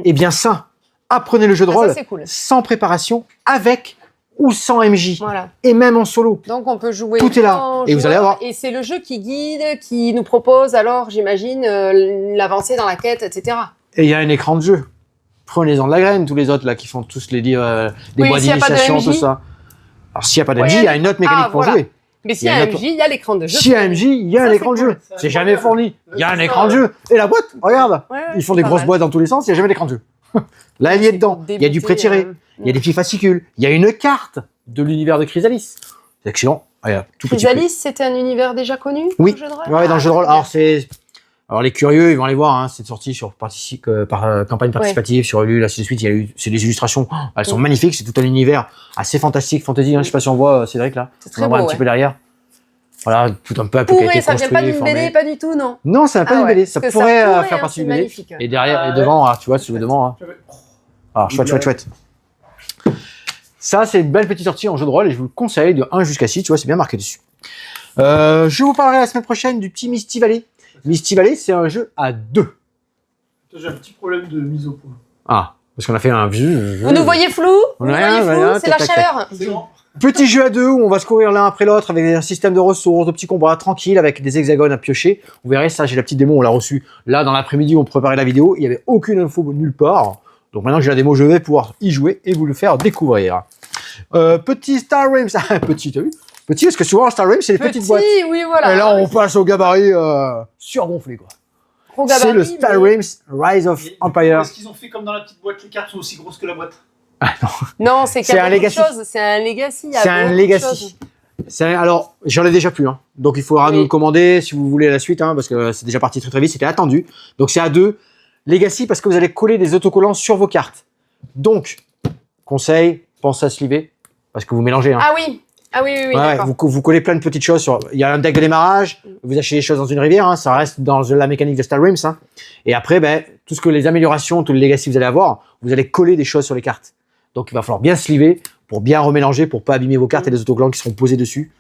Eh bien ça, apprenez le jeu de Ah, ça, rôle c'est cool. sans préparation, avec ou sans MJ. Voilà. Et même en solo. Donc, on peut jouer. Tout est là. en Et vous allez joueur. avoir- Et c'est le jeu qui guide, qui nous propose, alors, j'imagine, l'avancée dans la quête, etc. Et il y a un écran de jeu. prenez-en de la graine, tous les autres là qui font tous les livres, des Oui, boîtes s'il y a pas de d'initiation, MJ. tout ça. Alors s'il n'y a pas de Ouais, MJ, il y a une autre mécanique ah, pour voilà. jouer. Mais s'il y Il y a a un MJ, il y a l'écran de jeu. S'il y a un MJ, il y a un Ça, écran de c'est jeu. cool. C'est jamais fourni. Il y a un C'est écran de ça, jeu. Et la boîte, regarde. Ouais, ouais, Ils font c'est des pas grosses mal. boîtes dans tous les sens, il n'y a jamais d'écran de jeu. Là, il y est C'est dedans. pour Il y a du débuter, pré-tiré. Il y a des petits fascicules. Il y a une carte de l'univers de Chrysalis. C'est excellent. Regarde, tout petit. Chrysalis, c'était un univers déjà connu Oui. dans le jeu de rôle. Ouais, dans le jeu de rôle. Ah, Alors les curieux, ils vont aller voir. Hein, c'est sorti sur campagne participative sur Ulule, ainsi de suite. Il y a eu, c'est des illustrations. Elles sont magnifiques. C'est tout un univers assez fantastique, fantasy. Hein, je sais pas si on voit Cédric là. C'est On très en voit beau, un petit ouais. peu derrière. Voilà, tout un peuple qui a Pourrait, été ça vient construit, pas d'une formé. BD, pas du tout, non. Non, c'est pas Ah une ouais, BD. Ça parce que pourrait pourrait, faire hein, partie c'est d'une BD. magnifique. Et derrière, Ah, et devant, ah, tu vois, c'est le devant. Hein. Ah, chouette, chouette, chouette. Ça, c'est une belle petite sortie en jeu de rôle et je vous le conseille de 1 jusqu'à 6, tu vois, c'est bien marqué dessus. Je vous parlerai la semaine prochaine du petit Misty Valley. Misty Valley, c'est un jeu à 2. J'ai un petit problème de mise au point. Ah, parce qu'on a fait un Vous nous voyez flou On Vous a nous rien, voyez voilà, flou C'est la tac, tac, chaleur. C'est bon. Petit jeu à 2 où on va se courir l'un après l'autre avec un système de ressources, de petits combats tranquilles avec des hexagones à piocher. Vous verrez, ça, j'ai la petite démo, on l'a reçue là dans l'après-midi où on préparait la vidéo. Il n'y avait aucune info nulle part. Donc maintenant que j'ai la démo, je vais pouvoir y jouer et vous le faire découvrir. Petit Star Realms. Petit, t'as vu? Petit, parce que souvent, Star Realms, c'est des petites boîtes. Oui, voilà. Et là, on passe au gabarit surgonflé, quoi. Gros C'est gabarit, le Star mais- Realms Rise of Et Empire. Est-ce qu'ils ont fait comme dans la petite boîte, les cartes sont aussi grosses que la boîte? Non, c'est qu'il y C'est a un beaucoup de legacy. choses. C'est un legacy. il y a C'est un beaucoup de legacy. choses. Alors, j'en ai déjà plus, hein. Donc il faudra Oui. nous le commander si vous voulez la suite, hein, parce que c'est déjà parti très très vite, c'était attendu. Donc c'est à 2. Legacy, parce que vous allez coller des autocollants sur vos cartes. Donc, conseil, pensez à sliver, parce que vous mélangez. Hein. Ah oui. Ah oui, oui, oui, Ouais, d'accord. vous collez plein de petites choses sur. Il y a un deck de démarrage, vous achetez les choses dans une rivière, hein, ça reste dans la mécanique de Star Realms. Hein. Et après, ben, tout ce que les améliorations, tout le legacy que vous allez avoir, vous allez coller des choses sur les cartes. Donc il va falloir bien sliver pour bien remélanger, pour pas abîmer vos cartes et les autocollants qui seront posés dessus.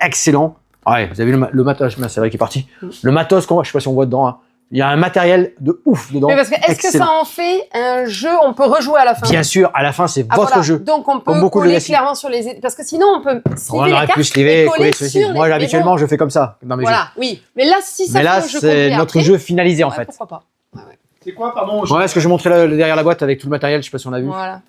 Excellent. Ah ouais, vous avez vu le matos, c'est vrai qu'il est parti. Le matos qu'on voit, je sais pas si on voit dedans. Hein. Il y a un matériel de ouf dedans. Mais parce que est-ce que Excellent. ça en fait un jeu on peut rejouer à la fin? Bien sûr, à la fin, c'est Ah, votre voilà. jeu. Donc on peut Comme beaucoup de coller Legacy. clairement sur les parce que sinon on peut On sliver les aurait cartes pu sliver et et coller coller sur les sur sites. Moi, mais habituellement, bon, je fais comme ça dans mes jeux. voilà, oui. Mais là si ça Mais là, fait un jeu c'est complet notre après, jeu finalisé, en ouais, fait. pourquoi pas. Ouais, ouais. C'est quoi, pardon? Ouais, ce que je montrais derrière la boîte avec tout le matériel, je sais pas si on a vu. Voilà.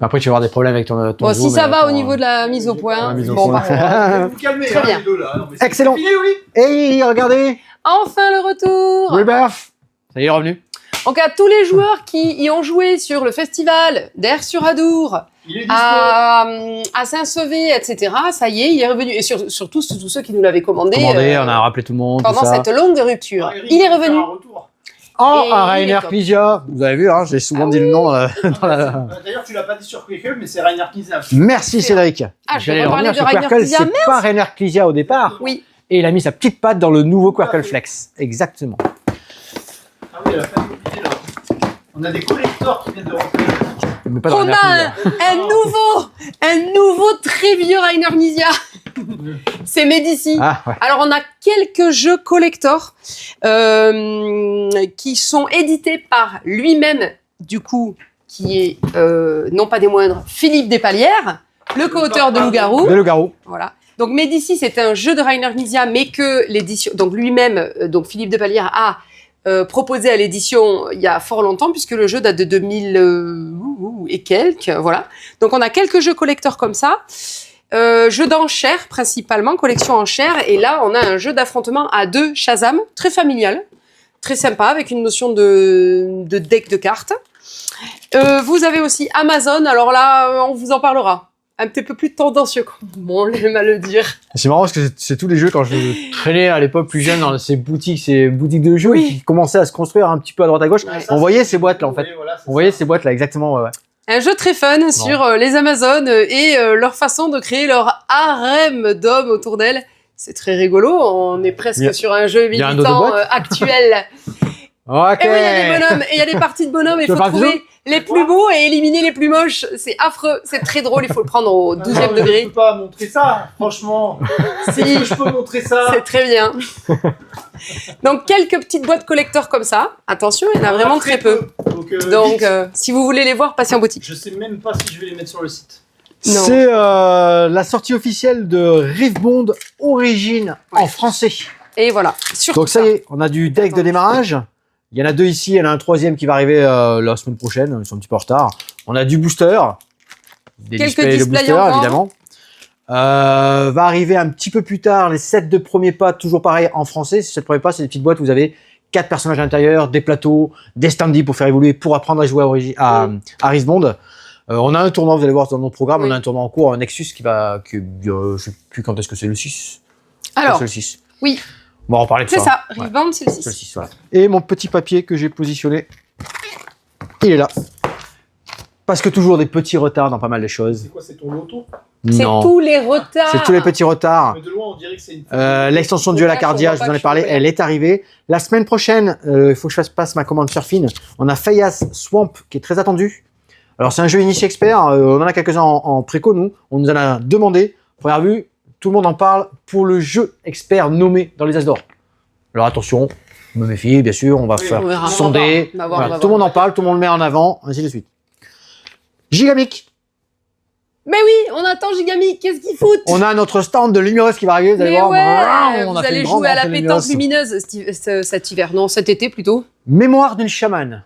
Après, tu vas avoir des problèmes avec ton Bon, zoom si ça et va ton- au niveau de la mise au point, La mise au bon, point. parfait. Vous vous calmez, Très hein, bien. les deux, là. Non, mais c'est Excellent. fini, oui. Hey, regardez, Enfin le retour. Rebirth. Ça y est, il est revenu. Donc à tous les joueurs qui y ont joué sur le festival d'Air sur Adour, Il est dispo. à Saint-Sevé, etc. Ça y est, il est revenu. Et surtout tous ceux qui nous l'avaient commandé, On a rappelé tout le monde. pendant tout ça. cette longue rupture. Eric Il est va faire revenu. un retour. Oh, Et un il Rainer est top. Knizia. Vous avez vu, hein, j'ai souvent dit le nom. Dans la- D'ailleurs, tu l'as pas dit sur Quickhelp, mais c'est Rainer Knizia. Merci Cédric. Ah, je J'allais vais reparler revenir de sur Rainer Quirkle, Knizia. c'est pas Rainer Knizia au départ. Oui. Et il a mis sa petite patte dans le nouveau Quirkle Flex. Exactement. Ah oui, elle a pas oublié, là. On a des collecteurs qui viennent de rentrer. Mais pas de On Rainer a Knizia. un nouveau très vieux Rainer Knizia. C'est Medici. Ah, ouais. Alors, on a quelques jeux collector qui sont édités par lui-même, du coup, qui est, non pas des moindres, Philippe Despalières, le co-auteur de Loup-Garou. Le Garou. Voilà. Donc, Medici, c'est un jeu de Rainer Knizia, mais que l'édition, donc lui-même, donc Philippe Despalières a proposé à l'édition il y a fort longtemps, puisque le jeu date de 2000 et quelques, voilà. Donc, on a quelques jeux collector comme ça. Jeu d'enchères principalement, collection enchères, et là on a un jeu d'affrontement à 2 Shazam, très familial, très sympa, avec une notion de deck de cartes. Vous avez aussi Amazon, alors là on vous en parlera, un petit peu plus tendancieux comme on l'aime à le dire. C'est marrant parce que c'est tous les jeux quand je traînais à l'époque plus jeune dans ces boutiques de jeux Oui. qui commençaient à se construire un petit peu à droite à gauche. Ouais, ça, On voyait ces boîtes là en vous fait. voyez, voilà, c'est On voyait ça. ces boîtes là exactement. Ouais. Un jeu très fun sur les Amazones et leur façon de créer leur harem d'hommes autour d'elles. C'est très rigolo, on est presque Il y a- sur un jeu il y a un militant autre boîte actuel. Ok. Et oui, il y a des bonhommes, et il y a des parties de bonhommes, et il Tu veux faut faire un trouver les plus beaux et éliminer les plus moches. C'est affreux, c'est très drôle, il faut le prendre au 12e Non, mais degré. Je peux pas montrer ça, franchement. Si, Est-ce que je peux montrer ça? c'est très bien. Donc, quelques petites boîtes collector comme ça. Attention, il y en a vraiment très peu. Donc, vite. si vous voulez les voir, passez en boutique. Je sais même pas si je vais les mettre sur le site. Non. C'est la sortie officielle de Riftbond Origin en Ouais. français. Et voilà. Surtout Donc ça y est, on a du deck de démarrage. Il y en a 2 ici, il y en a un 3e qui va arriver la semaine prochaine. Ils sont un petit peu en retard. On a du booster. Des Quelques displays de displays booster, encore. évidemment. Va arriver un petit peu plus tard les sets de premiers pas, toujours pareil en français. Ces sets de premiers pas, c'est des petites boîtes où vous avez 4 personnages à l'intérieur, des plateaux, des standees pour faire évoluer, pour apprendre à jouer à Rift Bond. On a un tournoi, vous allez voir dans notre programme, Oui. on a un tournoi en cours, un Nexus je sais plus quand est-ce que c'est, le 6. Alors, C'est le 6. oui. On va en reparler de ça. c'est ça. Ouais. Rebound, c'est le C'est le 6. 6, voilà. Et mon petit papier que j'ai positionné, il est là. Parce que toujours des petits retards dans pas mal de choses. C'est quoi, c'est ton loto? C'est Non, tous les retards. c'est tous les petits retards. Mais de loin, on dirait que c'est une. L'extension de duel à Cardia, je vous en ai parlé, elle est arrivée. La semaine prochaine, il faut que je passe ma commande sur Finn. On a Fayas Swamp qui est très attendu. Alors c'est un jeu initié expert, on en a quelques-uns en préco, nous. On nous en a demandé. Première vue, tout le monde en parle pour le jeu expert nommé dans les As d'Or. Alors attention, je me méfie, bien sûr, on va Oui, faire on verra. sonder. On va voir, Voilà, on va tout le voir. monde en parle, tout le monde le met en avant, ainsi de suite. Gigamic, Mais oui, on attend Gigamic. Qu'est-ce qu'ils foutent? on a notre stand de Lumineuse qui va arriver, vous allez Mais voir. ouais, on vous a fait allez une grande jouer à la rentrée pétanque Lumineuse. lumineuse cet hiver. Non, cet été plutôt. Mémoire d'une chamane.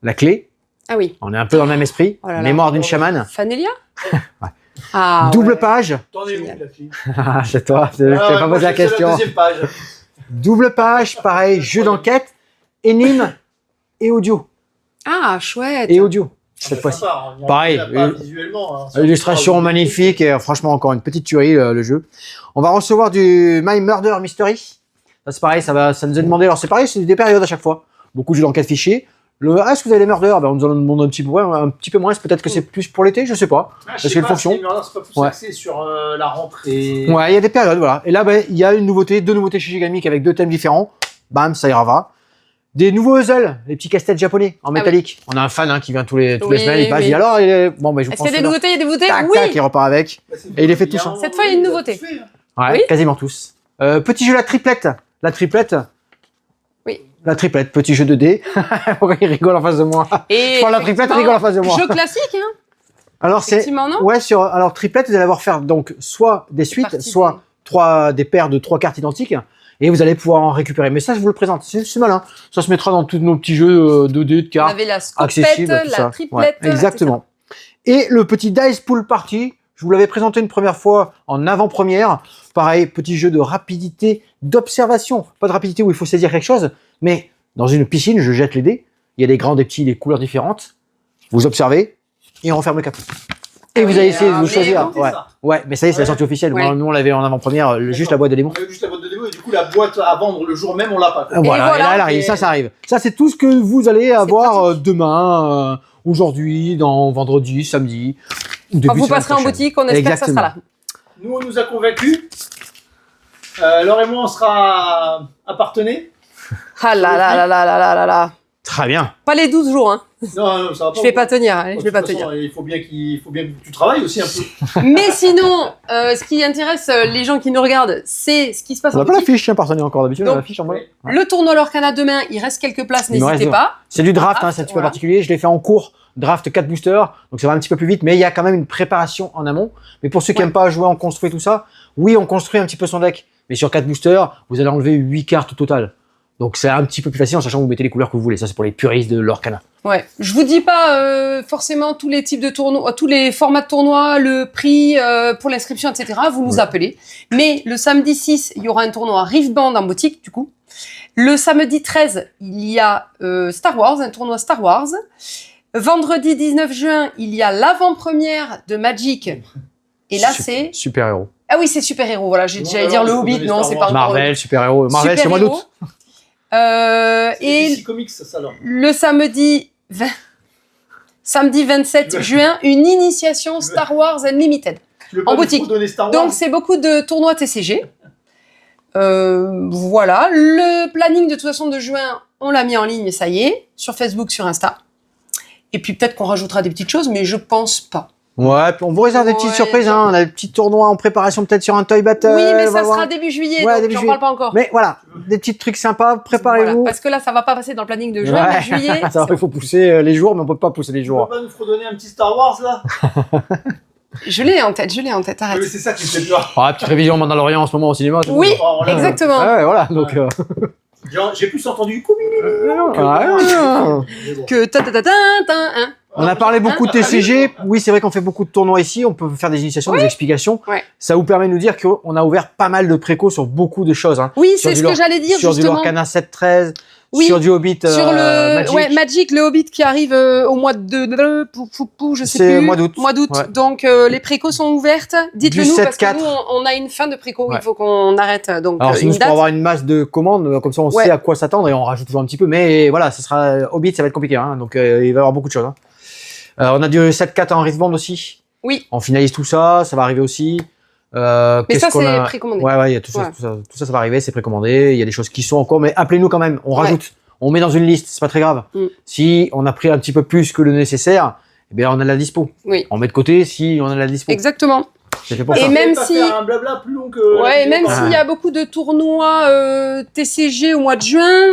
La clé, Ah oui. on est un peu dans le même esprit. Oh là là. Mémoire d'une chamane. Fanelia. Ah, Double ouais. page. T'en es où, Génial. la fille? Ah, c'est toi, je t'ai Ah ouais, pas moi, posé la je suis sur question. La deuxième page. Double page, pareil, jeu d'enquête, énigme et audio. Ah, chouette. Et audio, cette C'est fois-ci. sympa, hein. On Pareil, regarde pas visuellement. Hein. Illustration magnifique et franchement encore une petite tuerie le jeu. On va recevoir du My Murder Mystery. Ça c'est pareil, ça nous est demandé. Alors c'est pareil, c'est des périodes à chaque fois. Beaucoup de jeux d'enquête fichiers. Est-ce que vous avez les murders? Ben, on nous en demande un petit peu moins. Peut-être que c'est plus pour l'été, je sais pas. Ah, Parce qu'il y a une fonction. C'est pas plus Ouais. axé sur la rentrée. Ouais, il y a des périodes, voilà. Et là, ben, il y a une nouveauté, 2 nouveautés chez Gigamic avec 2 thèmes différents. Bam, ça ira va. Des nouveaux puzzles, les petits casse-têtes japonais en oui. métallique. On a un fan qui vient tous les Oui, semaines, il passe, oui. il dit alors, bon, ben, je vous Est-ce prends qu'il y a des celui-là. nouveautés? Il y a des nouveautés? Tac, Oui. tac, il repart avec. Et il les fait tous, hein. Cette fois, il y a une nouveauté. Ouais, Oui. quasiment tous. Petit jeu, la triplette. La triplette. Oui. La triplette, petit jeu de dés. Pourquoi il rigole en face de moi? Et Je parle de la triplette, il rigole en face de moi. Jeu classique, hein. Alors, c'est. Effectivement, non? Ouais, alors triplette, vous allez avoir faire donc soit des suites, parties soit des paires de 3 cartes identiques. Et vous allez pouvoir en récupérer. Mais ça, je vous le présente. C'est malin. Ça se mettra dans tous nos petits jeux de dés, de On cartes. avait la scopette, Accessible, tout la ça. triplette. Ouais, exactement. Et le petit Dice Pool Party, je vous l'avais présenté une première fois en avant-première. Pareil, petit jeu de rapidité, d'observation. Pas de rapidité où il faut saisir quelque chose, mais dans une piscine, je jette les dés. Il y a des grands, des petits, des couleurs différentes. Vous observez et on referme le capot. Et vous allez essayer de vous mais choisir. bon, Ouais. ça. Ouais, mais ça y est, c'est la sortie officielle. Ouais. Nous, on l'avait en avant-première, juste la boîte de démo. On a eu juste la boîte de démo et du coup, la boîte à vendre le jour même, on l'a pas. quoi. Voilà, et voilà, là, elle arrive. et- Ça arrive. Ça, c'est tout ce que vous allez avoir pratique. demain, aujourd'hui, dans vendredi, samedi. ou début Quand de vous semaine passerez en prochaine. boutique, on espère que ça sera là. Nous, on nous a convaincus. Laure et moi, on sera appartenés. Ah là là là là là là là là. Très bien. Pas les 12 jours, hein. Non, non, ça va pas. Je vais pas tenir, hein, De je vais pas toute façon, tenir. Il faut bien que tu travailles aussi un peu. Mais sinon, ce qui intéresse les gens qui nous regardent, c'est ce qui se passe On en n'a pas la boutique. fiche, tiens, personne n'est encore d'habitude. On a Donc, la fiche en bas. ouais. Ouais. Le tournoi Lorcana demain, il reste quelques places, Il nous n'hésitez reste pas. C'est du draft, Draft, c'est un petit peu voilà. particulier. Je l'ai fait en cours. Draft 4 boosters. Donc ça va un petit peu plus vite. Mais il y a quand même une préparation en amont. Mais pour ceux qui Ouais. n'aiment pas jouer, on construit tout ça. Oui, on construit un petit peu son deck. Mais sur 4 boosters, vous allez enlever 8 cartes au total. Donc c'est un petit peu plus facile en sachant que vous mettez les couleurs que vous voulez. Ça, c'est pour les puristes de l'Orcana. Ouais. Je vous dis pas forcément tous les types de tournois, tous les formats de tournois, le prix pour l'inscription, etc. Vous nous Ouais. appelez. Mais le samedi 6, il y aura un tournoi Rift Band en boutique, du coup. Le samedi 13, il y a Star Wars, un tournoi Star Wars. Vendredi 19 juin, il y a l'avant-première de Magic. Et là, c'est... Super héros. Ah oui, c'est super-héros, voilà. J'allais dire le il faut Hobbit, donner non, Star c'est Wars. pas encore... Marvel, super héros. Marvel, c'est au mois Super-héros. d'août. C'est Et DC Comics, ça alors. le samedi 27 juin, une initiation Star Wars Unlimited. Tu veux En pas nous boutique. donner Star Wars? Donc, c'est beaucoup de tournois TCG. Voilà. Le planning, de toute façon, de juin, on l'a mis en ligne, ça y est, sur Facebook, sur Insta. Et puis, peut-être qu'on rajoutera des petites choses, mais je pense pas. Ouais, puis on vous réserve des petites Ouais, surprises. Hein. On a des petits tournois en préparation, peut-être sur un Toy Battle. oui, mais on va ça voir. sera début juillet, Ouais, donc début j'en juillet. parle pas encore. Mais voilà, des petits trucs sympas. Voilà, Préparez-vous. parce que là, ça va pas passer dans le planning de juin, mais juillet. Ça va, il faut pousser les jours, mais on peut pas pousser les Tu jours. peux pas nous fredonner un petit Star Wars là? Je l'ai en tête, arrête. Oui, c'est ça qui me fait peur. Ah, petite révision Mandalorian en ce moment au cinéma. c'est Oui, bon. Oh, là, exactement. Ouais, voilà, donc J'ai plus entendu Koumili. Que hein. On a parlé beaucoup de TCG. Oui, c'est vrai qu'on fait beaucoup de tournois ici. On peut faire des initiations, des explications. Ouais. Ça vous permet de nous dire qu'on a ouvert pas mal de précos sur beaucoup de choses. Hein. Oui, Sur c'est du ce que lore- j'allais dire Sur du justement. Lorcana 7-13, Oui, sur du Hobbit sur le Magic. Magic, le Hobbit qui arrive au mois de je sais C'est plus. mois d'août. Ouais. Donc les précos sont ouvertes. Dites-le Du nous parce que 7-4. nous on a une fin de préco. Ouais. Il faut qu'on arrête. Donc Alors, c'est une juste pour date. avoir une masse de commandes, comme ça on Ouais. sait à quoi s'attendre et on rajoute toujours un petit peu. Mais voilà, ça sera Hobbit, ça va être compliqué. Hein, donc il va y avoir beaucoup de choses. Hein. On a du 7-4 en Riftbound aussi. Oui. On finalise tout ça, ça va arriver aussi. Mais Qu'est-ce ça qu'on c'est a... précommandé. Ouais, il y a tout ça, Ouais. tout ça, ça va arriver, c'est précommandé. Il y a des choses qui sont encore, mais appelez-nous quand même. On Ouais. rajoute, on met dans une liste, c'est pas très grave. Mm. Si on a pris un petit peu plus que le nécessaire, eh bien on a de la dispo. Oui. On met de côté si on a de la dispo. Exactement. C'est fait pour Et ça. même Pas si- faire un blabla plus long que. Ouais, et même Ah. s'il y a beaucoup de tournois TCG au mois de juin,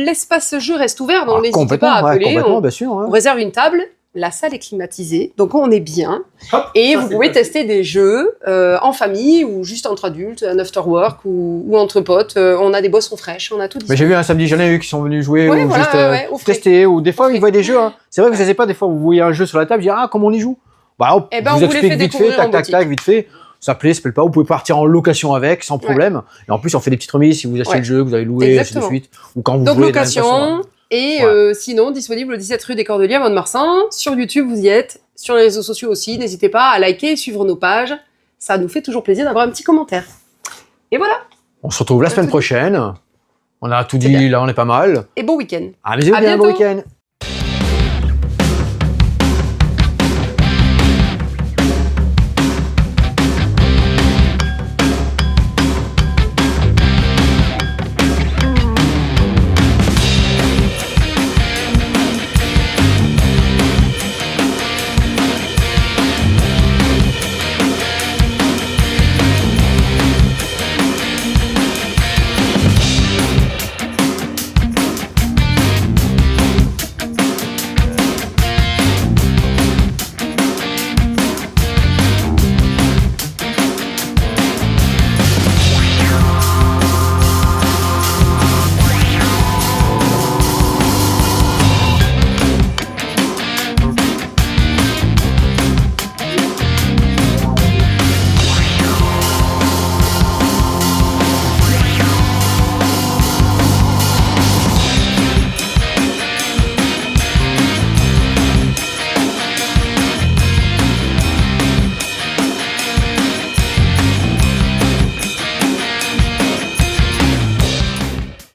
l'espace jeu reste ouvert, donc Ah, n'hésitez complètement, pas à ouais, appeler. complètement, bien sûr. Ouais. On réserve une table, la salle est climatisée, donc on est bien. Hop, Et ça, vous c'est pouvez facile. tester des jeux en famille ou juste entre adultes, un after work ou entre potes. On a des boissons fraîches, on a tout Mais disponible. j'ai vu un samedi, j'en ai eu qui sont venus jouer Ouais, ou voilà, juste ouais, au frais. tester, ou des fois Au frais. ils voient des jeux. Hein. C'est vrai que vous savez pas, des fois vous voyez un jeu sur la table, vous dites ah comment on y joue. Bah hop, Eh ben, je on vous vous les explique fait vite fait, découvrir en tac tac boutique. tac, vite fait. Ça plaît, ça plaît pas, vous pouvez partir en location avec sans problème. Et en plus on fait des petites remises si vous achetez Ouais. le jeu, que vous avez loué, ainsi de Exactement. suite, ou quand vous Donc voulez. de la même façon, hein. location, et Ouais. sinon disponible au 17 rue des Cordeliers à Mont-de-Marsan. Sur YouTube, vous y êtes. Sur les réseaux sociaux aussi, n'hésitez pas à liker et suivre nos pages. Ça nous fait toujours plaisir d'avoir un petit commentaire. Et voilà, On se retrouve la semaine prochaine. On a tout dit, bien. là on est pas mal. et bon week-end. Amusez-vous À bien, bon bientôt. week-end.